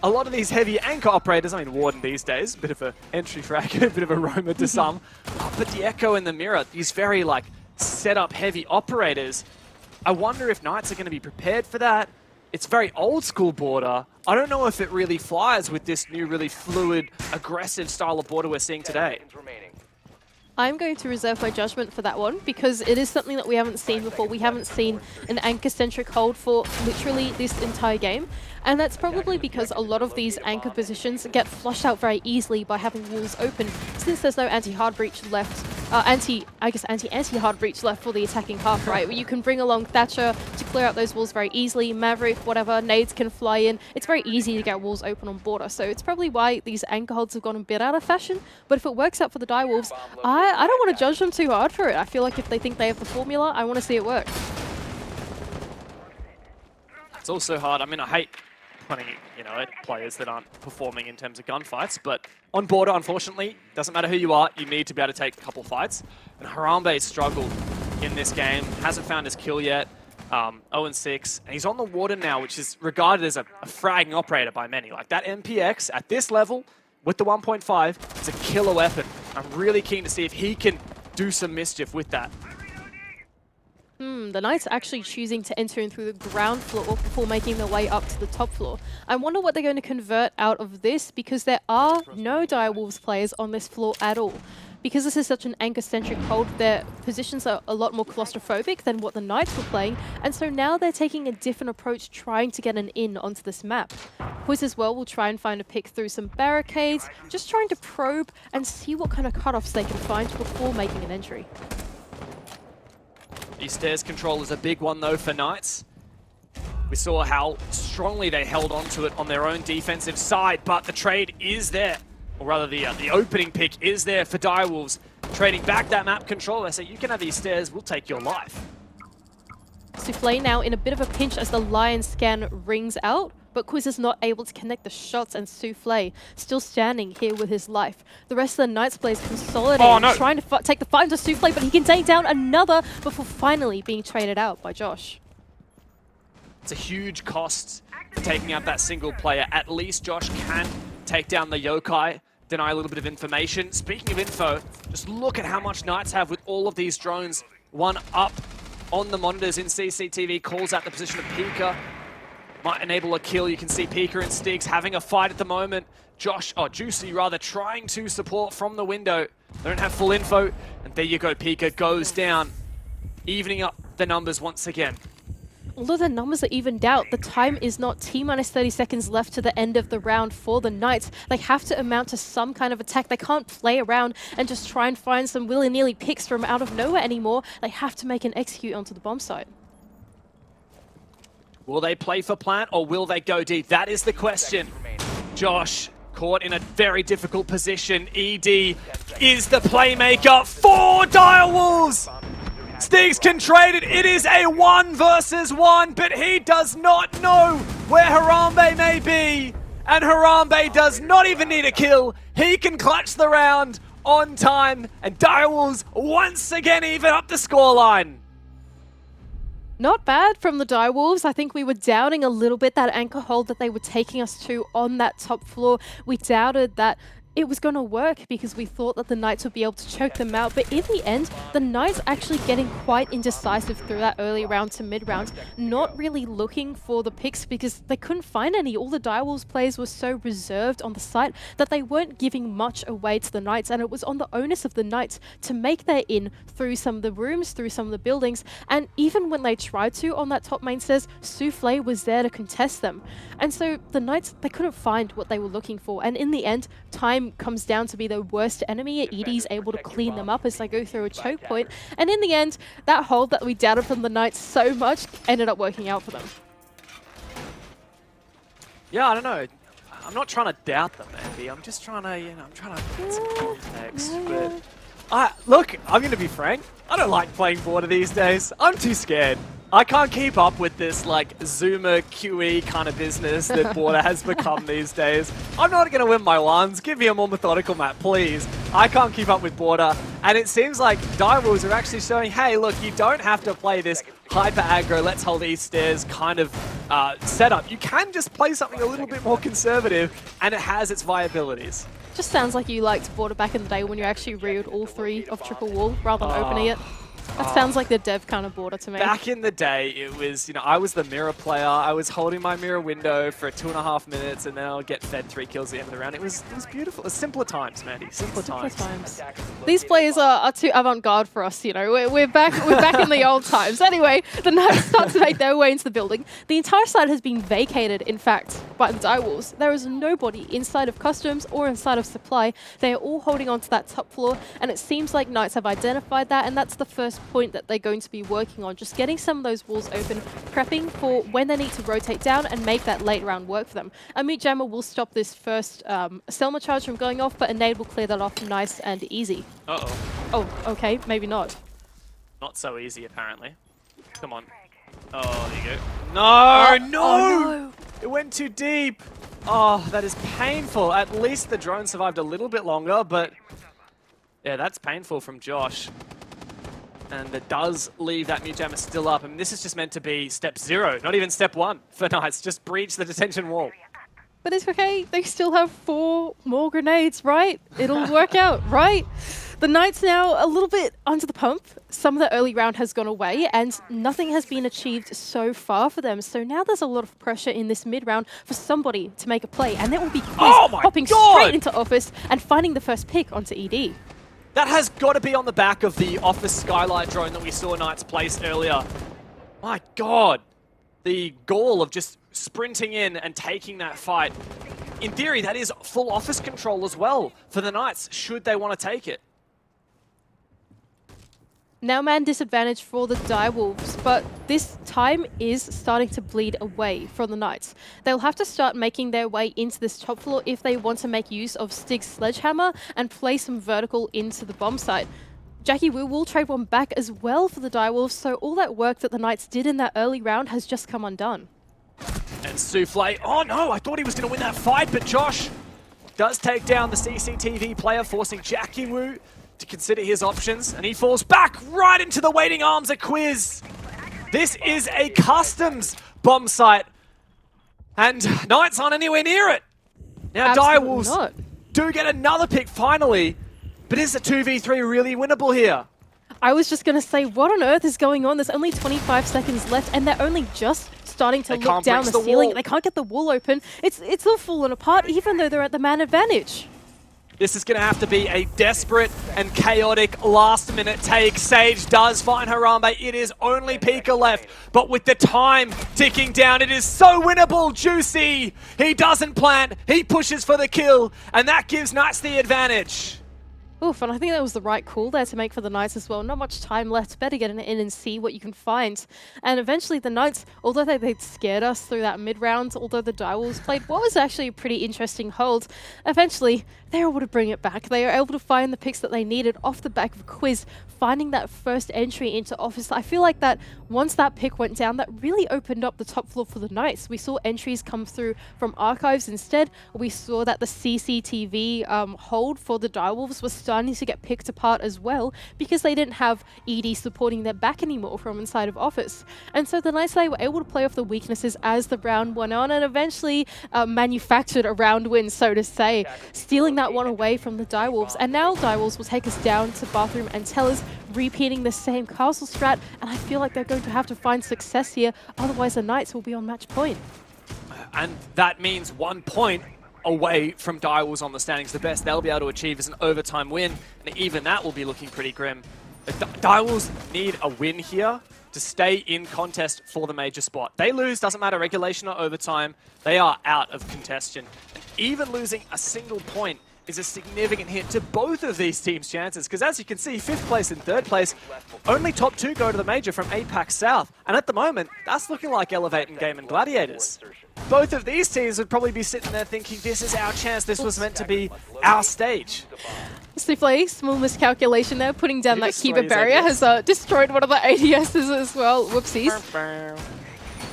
A lot of these heavy anchor operators, I mean Warden these days, a bit of an entry frag, a bit of a roamer to some, but the Echo and the Mirror, these very like set-up heavy operators, I wonder if Knights are going to be prepared for that. It's very old school border. I don't know if it really flies with this new really fluid, aggressive style of border we're seeing today. I'm going to reserve my judgment for that one because it is something that we haven't seen before. We haven't seen an anchor-centric hold for literally this entire game. And that's probably because a lot of these anchor positions get flushed out very easily by having walls open, since there's no anti-hard breach left, anti-hard breach left for the attacking half, right? Where you can bring along Thatcher to clear out those walls very easily, Maverick, whatever, nades can fly in. It's very easy to get walls open on border, so it's probably why these anchor holds have gone a bit out of fashion. But if it works out for the Direwolves, I don't want to judge them too hard for it. I feel like if they think they have the formula, I want to see it work. It's also hard. I mean, I hate putting, at players that aren't performing in terms of gunfights, but on border, unfortunately, doesn't matter who you are, you need to be able to take a couple fights. And Harambe struggled in this game, hasn't found his kill yet, 0-6, and he's on the Warden now, which is regarded as a fragging operator by many. Like that MPX at this level, with the 1.5, is a killer weapon. I'm really keen to see if he can do some mischief with that. The Knights are actually choosing to enter in through the ground floor before making their way up to the top floor. I wonder what they're going to convert out of this, because there are no Direwolves players on this floor at all. Because this is such an anchor-centric hold, their positions are a lot more claustrophobic than what the Knights were playing, and so now they're taking a different approach, trying to get an in onto this map. Quiz as well will try and find a pick through some barricades, just trying to probe and see what kind of cutoffs they can find before making an entry. The stairs control is a big one though for Knights. We saw how strongly they held onto it on their own defensive side, but the trade is there. Or rather, the opening pick is there for Direwolves. Trading back that map control, they say, you can have these stairs, we'll take your life. Souffle now in a bit of a pinch as the Lion scan rings out, but Quiz is not able to connect the shots, and Souffle still standing here with his life. The rest of the Knights players consolidating, trying to take the fight into Souffle, but he can take down another before finally being traded out by Josh. It's a huge cost taking out that single player. At least Josh can take down the Yokai, deny a little bit of information. Speaking of info, just look at how much Knights have with all of these drones. One up on the monitors in CCTV, calls out the position of Pika. Might enable a kill. You can see Pika and Stiggs having a fight at the moment. Juicy rather, trying to support from the window. They don't have full info. And there you go, Pika goes down, evening up the numbers once again. Although the numbers are evened out, the time is not T-minus 30 seconds left to the end of the round for the Knights. They have to amount to some kind of attack. They can't play around and just try and find some willy-nilly picks from out of nowhere anymore. They have to make an execute onto the bomb site. Will they play for plant or will they go deep? That is the question. Josh caught in a very difficult position. ED is the playmaker for Direwolves. Stiggs can trade it. It is a 1 versus 1, but he does not know where Harambe may be. And Harambe does not even need a kill. He can clutch the round on time. And Direwolves once again even up the scoreline. Not bad from the Direwolves. I think we were doubting a little bit that anchor hold that they were taking us to on that top floor. We doubted that it was going to work because we thought that the Knights would be able to choke them out. But in the end, the Knights actually getting quite indecisive through that early round to mid round, not really looking for the picks because they couldn't find any. All the Direwolves players were so reserved on the site that they weren't giving much away to the Knights, and it was on the onus of the Knights to make their in through some of the rooms, through some of the buildings, and even when they tried to on that top main stairs, Souffle was there to contest them. And so the Knights, they couldn't find what they were looking for, and in the end, time comes down to be the worst enemy. Edie's able to clean them up as they go through a choke point, and in the end, that hold that we doubted from the Knights so much ended up working out for them. Yeah, I don't know. I'm not trying to doubt them, Andy. I'm just trying to, I'm trying to get some context. But look, I'm going to be frank. I don't like playing Border these days. I'm too scared. I can't keep up with this like Zoomer QE kind of business that Border has become these days. I'm not going to win my ones. Give me a more methodical map, please. I can't keep up with Border. And it seems like Direwolves are actually showing, hey, look, you don't have to play this hyper aggro, let's hold East stairs kind of setup. You can just play something a little bit more conservative, and it has its viabilities. Just sounds like you liked Border back in the day when you actually reeled all 3 of Triple Wall rather than opening it. That sounds like the dev kind of Border to me. Back in the day, it was, I was the mirror player. I was holding my mirror window for 2.5 minutes, and then I'll get fed 3 kills at the end of the round. It was beautiful. It was simpler times, Mandy. Simpler times. These players are too avant-garde for us, We're back in the old times. Anyway, the Knights start to make their way into the building. The entire side has been vacated, in fact, by the Direwolves. There is nobody inside of Customs or inside of Supply. They are all holding on to that top floor, and it seems like Knights have identified that, and that's the first point that they're going to be working on, just getting some of those walls open, prepping for when they need to rotate down and make that late round work for them. A Meat Jammer will stop this first Selma charge from going off, but Innate will clear that off nice and easy. Uh-oh. Oh, okay, maybe not. Not so easy, apparently. Come on. Oh, there you go. No, no! Oh, no! It went too deep. Oh, that is painful. At least the drone survived a little bit longer, but yeah, that's painful from Josh. And it does leave that Meat Jammer still up. I mean, this is just meant to be step 0, not even step 1 for Knights. Just breach the detention wall. But it's okay. They still have 4 more grenades, right? It'll work out, right? The Knights now a little bit under the pump. Some of the early round has gone away, and nothing has been achieved so far for them. So now there's a lot of pressure in this mid round for somebody to make a play, and that will be Quiz hopping straight into Office and finding the first pick onto ED. That has got to be on the back of the Office Skylight drone that we saw Knights place earlier. My God. The gall of just sprinting in and taking that fight. In theory, that is full Office control as well for the Knights, should they want to take it. Now man disadvantage for the Direwolves, but this time is starting to bleed away from the Knights. They'll have to start making their way into this top floor if they want to make use of Stig's Sledgehammer and play some vertical into the bomb site. Jackie Wu will trade one back as well for the Direwolves, so all that work that the Knights did in that early round has just come undone. And Souffle, oh no, I thought he was going to win that fight, but Josh does take down the CCTV player, forcing Jackie Wu to consider his options, and he falls back right into the waiting arms of Quiz. This is a Customs bomb site, and Knights aren't anywhere near it. Now Direwolves do get another pick finally, but is the 2v3 really winnable here? I was just going to say, what on earth is going on? There's only 25 seconds left, and they're only just starting to look down the ceiling. They can't get the wall open. It's all falling apart, even though they're at the man advantage. This is going to have to be a desperate and chaotic last-minute take. Sage does find Harambe. It is only Pika left, but with the time ticking down, it is so winnable. Juicy, he doesn't plant, he pushes for the kill, and that gives Knights the advantage. Oof, and I think that was the right call there to make for the Knights as well. Not much time left. Better get in and see what you can find. And eventually the Knights, although they'd scared us through that mid-round, although the Direwolves played what was actually a pretty interesting hold, eventually they were able to bring it back. They were able to find the picks that they needed off the back of Quiz, finding that first entry into Office. I feel like that once that pick went down, that really opened up the top floor for the Knights. We saw entries come through from Archives instead. We saw that the CCTV hold for the Direwolves was starting to get picked apart as well because they didn't have ED supporting their back anymore from inside of office. And so the Knights, they were able to play off the weaknesses as the round went on and eventually manufactured a round win, so to say, stealing that one away from the Direwolves. And now Direwolves will take us down to Bathroom and Tellers, repeating the same castle strat, and I feel like they're going to have to find success here, otherwise the Knights will be on match point. And that means 1 point away from Direwolves on the standings. The best they'll be able to achieve is an overtime win, and even that will be looking pretty grim. Direwolves need a win here to stay in contest for the major spot. They lose, doesn't matter, regulation or overtime, they are out of contention. And even losing a single point is a significant hit to both of these teams' chances, because as you can see, 5th place and 3rd place, only top 2 go to the major from APAC South, and at the moment, that's looking like Elevate and Game and Gladiators. Both of these teams would probably be sitting there thinking, this is our chance, this was meant to be our stage. Souffle, small miscalculation there, putting down that keeper barrier has destroyed one of the ADSs as well. Whoopsies.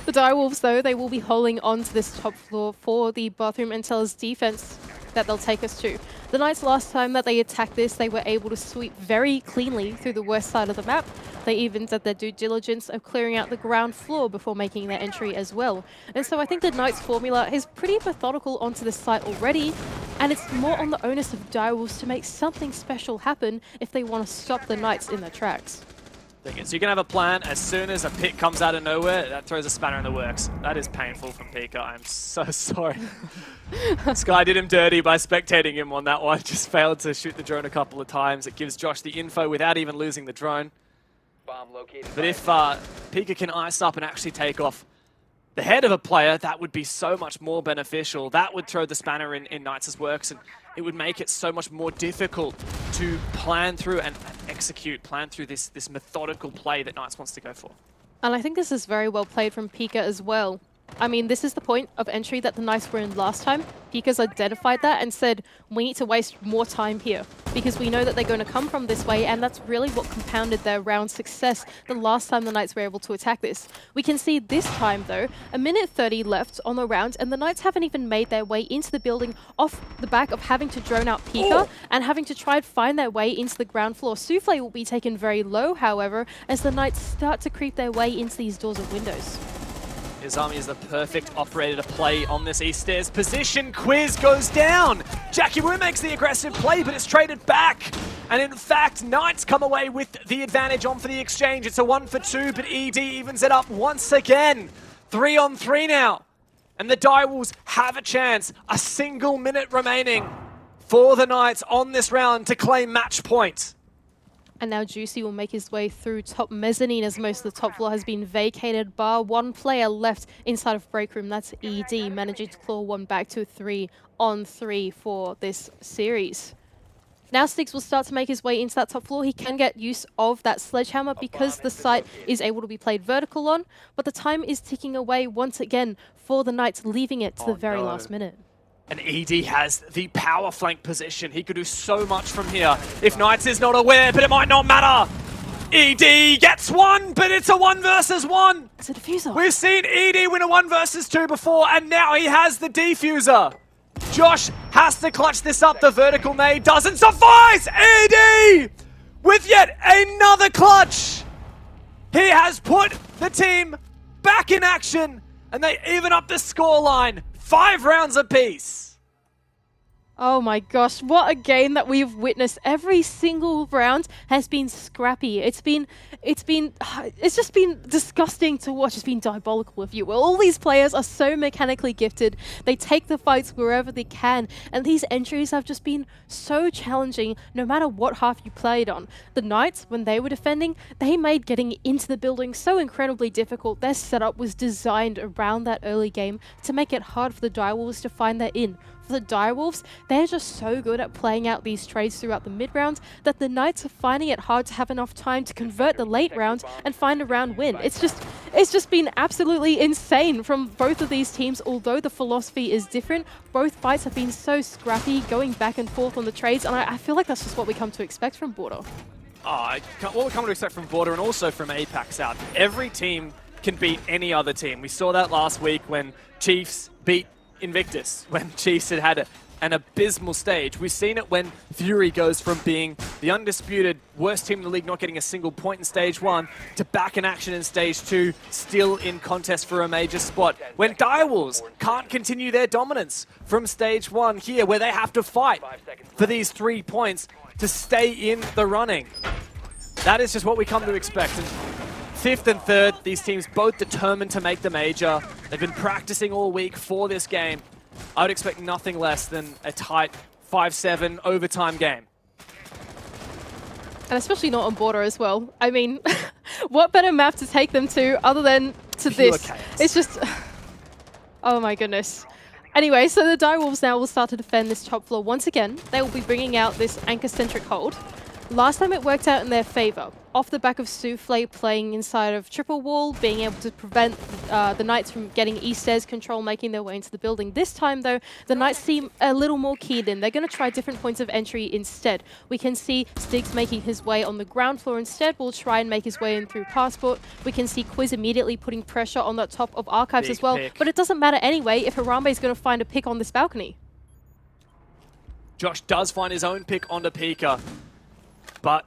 The Direwolves, though, they will be holding on to this top floor for the Bathroom and Tellers defense that they'll take us to. The Knights, last time that they attacked this, they were able to sweep very cleanly through the west side of the map. They even did their due diligence of clearing out the ground floor before making their entry as well. And so I think the Knights formula is pretty methodical onto this site already, and it's more on the onus of Direwolves to make something special happen if they want to stop the Knights in their tracks. So you can have a plan. As soon as a pick comes out of nowhere, that throws a spanner in the works. That is painful from Pika. I'm so sorry. This guy did him dirty by spectating him on that one. Just failed to shoot the drone a couple of times. It gives Josh the info without even losing the drone. But if Pika can ice up and actually take off the head of a player, that would be so much more beneficial. That would throw the spanner in Knights' works, and it would make it so much more difficult to plan through and plan through this methodical play that Knights wants to go for. And I think this is very well played from Pika as well. I mean, this is the point of entry that the Knights were in last time. Pika's identified that and said, we need to waste more time here because we know that they're going to come from this way, and that's really what compounded their round success the last time the Knights were able to attack this. We can see this time, though, 1:30 left on the round, and the Knights haven't even made their way into the building off the back of having to drone out Pika and having to try and find their way into the ground floor. Souffle will be taken very low, however, as the Knights start to creep their way into these doors and windows. Izami is the perfect operator to play on this east stairs position. Quiz goes down. Jackie Wu makes the aggressive play, but it's traded back. And in fact, Knights come away with the advantage on for the exchange. It's a 1-for-2, but ED evens it up once again. 3-on-3 now. And the Direwolves have a chance. A single minute remaining for the Knights on this round to claim match point. And now Juicy will make his way through top mezzanine as most of the top floor has been vacated, bar one player left inside of break room. That's ED, managing to claw one back to 3-on-3 for this series. Now Sticks will start to make his way into that top floor. He can get use of that sledgehammer because the site is able to be played vertical on, but the time is ticking away once again for the Knights, leaving it to the very last minute. And ED has the power flank position. He could do so much from here if Knights is not aware, but it might not matter. ED gets one, but it's a 1 versus 1. It's a diffuser. We've seen ED win a 1 versus 2 before, and now he has the defuser. Josh has to clutch this up. The vertical nade doesn't suffice. ED with yet another clutch. He has put the team back in action, and they even up the scoreline. 5 rounds apiece. Oh my gosh, what a game that we've witnessed. Every single round has been scrappy. It's just been disgusting to watch. It's been diabolical, if you will. All these players are so mechanically gifted. They take the fights wherever they can, and these entries have just been so challenging no matter what half you played on. The Knights, when they were defending, they made getting into the building so incredibly difficult. Their setup was designed around that early game to make it hard for the Direwolves to find their in. For the Direwolves, they're just so good at playing out these trades throughout the mid-round that the Knights are finding it hard to have enough time to convert the late round and find a round win. It's just been absolutely insane from both of these teams. Although the philosophy is different, both fights have been so scrappy, going back and forth on the trades, and I feel like that's just what we come to expect from Border. What we come to expect from Border and also from APAC South. Every team can beat any other team. We saw that last week when Chiefs beat Invictus, when Chiefs had an abysmal stage. We've seen it when Fury goes from being the undisputed worst team in the league, not getting a single point in stage 1, to back in action in stage 2, still in contest for a major spot. When Direwolves can't continue their dominance from stage 1 here, where they have to fight for these 3 points to stay in the running. That is just what we come to expect. And 5th and 3rd, these teams both determined to make the major. They've been practicing all week for this game. I would expect nothing less than a tight 5-7 overtime game. And especially not on border as well. I mean, what better map to take them to other than to Pure this? chaos. It's just... oh my goodness. Anyway, so the Direwolves now will start to defend this top floor once again. They will be bringing out this anchor-centric hold. Last time it worked out in their favor, off the back of Souffle playing inside of triple wall, being able to prevent the Knights from getting east stairs control, making their way into the building. This time, though, the Knights seem a little more keyed in. They're going to try different points of entry instead. We can see Stiggs making his way on the ground floor instead. Will try and make his way in through Passport. We can see Quiz immediately putting pressure on the top of Archives Big as well. pick. But it doesn't matter anyway if Harambe is going to find a pick on this balcony. Josh does find his own pick onto Pika, but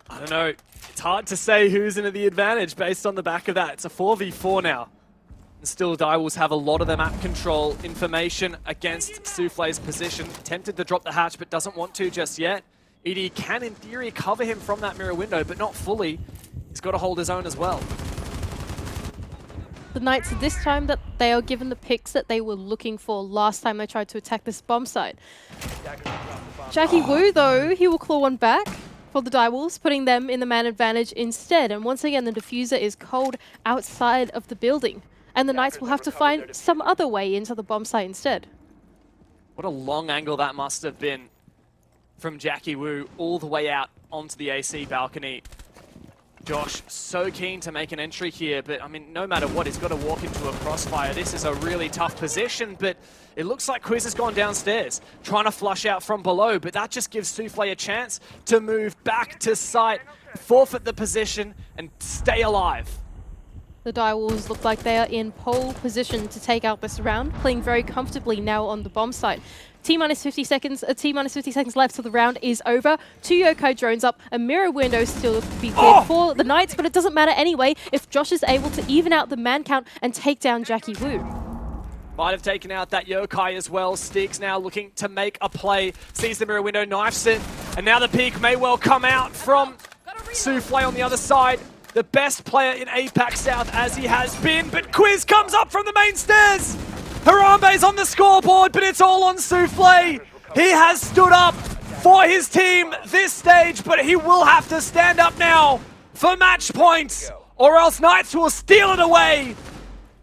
I don't know. It's hard to say who's in the advantage based on the back of that. It's a 4v4 now. And still, Direwolves have a lot of the map control information against Souffle's position. Tempted to drop the hatch, but doesn't want to just yet. ED can, in theory, cover him from that mirror window, but not fully. He's got to hold his own as well. The Knights, this time that they are given the picks that they were looking for last time they tried to attack this bomb site. Jackie Wu, though, he will claw one back for the Direwolves, putting them in the man advantage instead. And once again, the diffuser is cold outside of the building. And the Knights will have to find some other way into the bomb site instead. What a long angle that must have been from Jackie Wu all the way out onto the AC balcony. Josh, so keen to make an entry here, but I mean, no matter what, he's got to walk into a crossfire. This is a really tough position, but it looks like Quiz has gone downstairs, trying to flush out from below, but that just gives Souffle a chance to move back to site, forfeit the position, and stay alive. The Direwolves look like they are in pole position to take out this round, playing very comfortably now on the bomb site. T-minus 50 seconds, T-minus 50 seconds left till the round is over. 2 Yokai drones up, a mirror window still to be cleared for the Knights, but it doesn't matter anyway if Josh is able to even out the man count and take down Jackie Wu. Might have taken out that Yokai as well. Stiggs now looking to make a play, sees the mirror window, knifes it, and now the peak may well come out from Souffle on the other side. The best player in APAC South as he has been, but Quiz comes up from the main stairs! Harambe's on the scoreboard, but it's all on Souffle. He has stood up for his team this stage, but he will have to stand up now for match points, or else Knights will steal it away.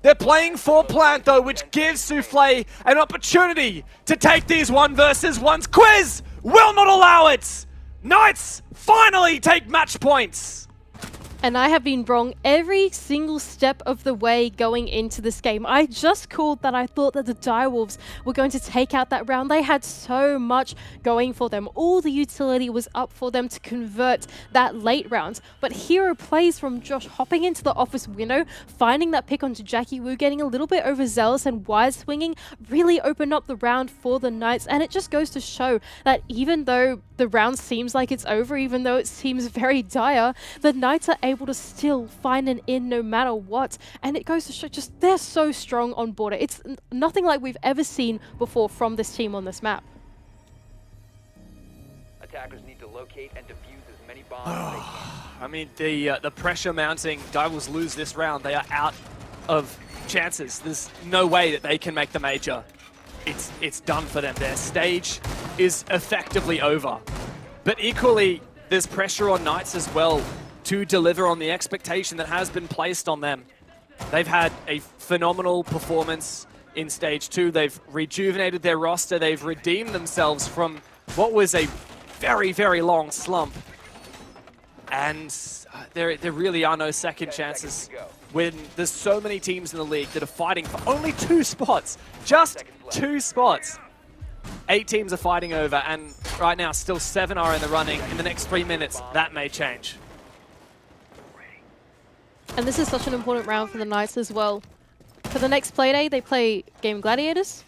They're playing for plant, though, which gives Souffle an opportunity to take these 1 versus 1s. Quiz will not allow it. Knights finally take match points. And I have been wrong every single step of the way going into this game. I just called that I thought that the Direwolves were going to take out that round. They had so much going for them. All the utility was up for them to convert that late round. But hero plays from Josh hopping into the office window, finding that pick onto Jackie Wu, getting a little bit overzealous and wide swinging, really opened up the round for the Knights. And it just goes to show that even though the round seems like it's over, even though it seems very dire, the Knights are able to still find an in no matter what. And it goes to show just they're so strong on border. It's nothing like we've ever seen before from this team on this map. Attackers need to locate and defuse as many bombs as they can. I mean, the pressure mounting, Direwolves lose this round. They are out of chances. There's no way that they can make the major. It's done for them. Their stage is effectively over. But equally, there's pressure on Knights as well to deliver on the expectation that has been placed on them. They've had a phenomenal performance in Stage 2. They've rejuvenated their roster. They've redeemed themselves from what was a very, very long slump. And there really are no second chances when there's so many teams in the league that are fighting for only 2 spots. Just 2 spots. 8 teams are fighting over, and right now still 7 are in the running. In the next 3 minutes, that may change. And this is such an important round for the Knights as well. For the next Playday, they play Game Gladiators.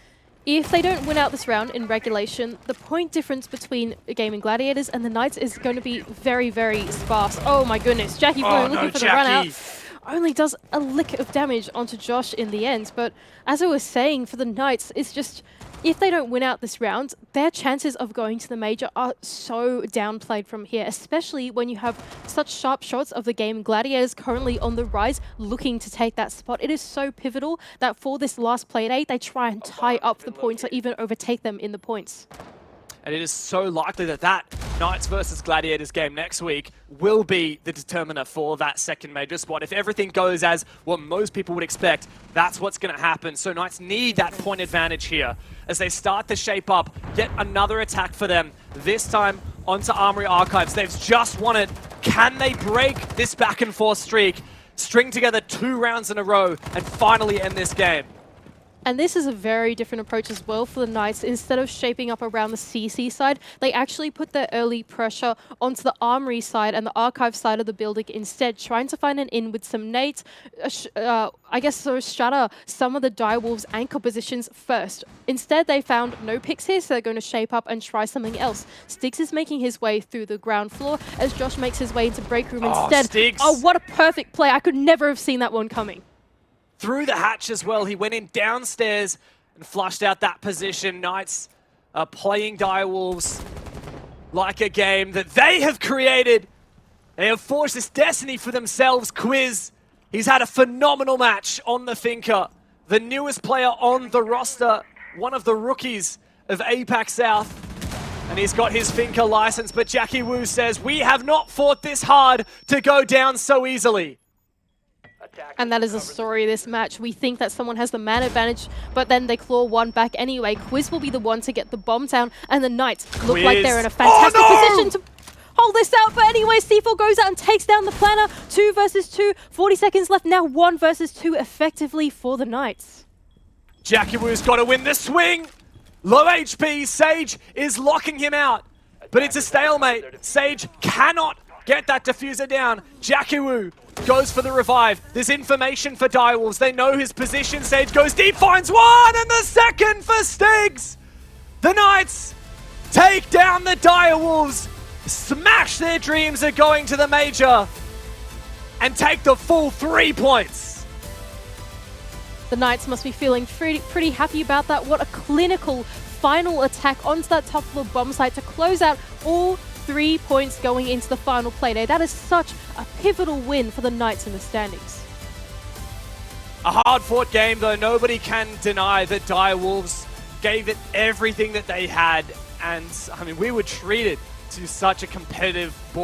If they don't win out this round in regulation, the point difference between Gaming Gladiators and the Knights is going to be very, very sparse. Oh my goodness, Jackie Blue looking for the run out. Only does a lick of damage onto Josh in the end, but as I was saying, for the Knights, it's just, if they don't win out this round, their chances of going to the major are so downplayed from here, especially when you have such sharp shots of the Gaming Gladiators currently on the rise, looking to take that spot. It is so pivotal that for this last Playday, they try and tie up the points or even overtake them in the points. And it is so likely that that Knights versus Gladiators game next week will be the determiner for that second major spot. If everything goes as what most people would expect, that's what's going to happen. So Knights need that point advantage here as they start to shape up. Yet another attack for them, this time onto Armory Archives. They've just won it. Can they break this back and forth streak, string together 2 rounds in a row, and finally end this game? And this is a very different approach as well for the Knights. Instead of shaping up around the CC side, they actually put their early pressure onto the Armory side and the Archive side of the building instead, trying to find an in with some nades, I guess sort of shatter some of the Direwolves' anchor positions first. Instead, they found no picks here, so they're going to shape up and try something else. Styx is making his way through the ground floor as Josh makes his way into break room instead. Styx. Oh, what a perfect play. I could never have seen that one coming. Through the hatch as well. He went in downstairs and flushed out that position. Knights are playing Direwolves like a game that they have created. They have forged this destiny for themselves. Quiz, he's had a phenomenal match on the Thinker. The newest player on the roster, one of the rookies of APAC South. And he's got his Thinker license, but Jackie Wu says, we have not fought this hard to go down so easily. And that is the story of this match. We think that someone has the man advantage, but then they claw one back anyway. Quiz will be the one to get the bomb down, and the Knights look like they're in a fantastic position to hold this out. But anyway, C4 goes out and takes down the planner. 2 versus 2, 40 seconds left. Now 1 versus 2 effectively for the Knights. Jackie Wu's got to win the swing. Low HP, Sage is locking him out, but it's a stalemate. Sage cannot get that diffuser down. Jackie Wu goes for the revive. There's information for Direwolves. They know his position. Sage goes deep, finds one, and the second for Stigs. The Knights take down the Direwolves, smash their dreams of going to the major, and take the full 3 points. The Knights must be feeling pretty happy about that. What a clinical final attack onto that top of the bomb site to close out all 3 points going into the final Playday. That is such a pivotal win for the Knights in the standings. A hard-fought game, though. Nobody can deny that Direwolves gave it everything that they had. And, I mean, we were treated to such a competitive board.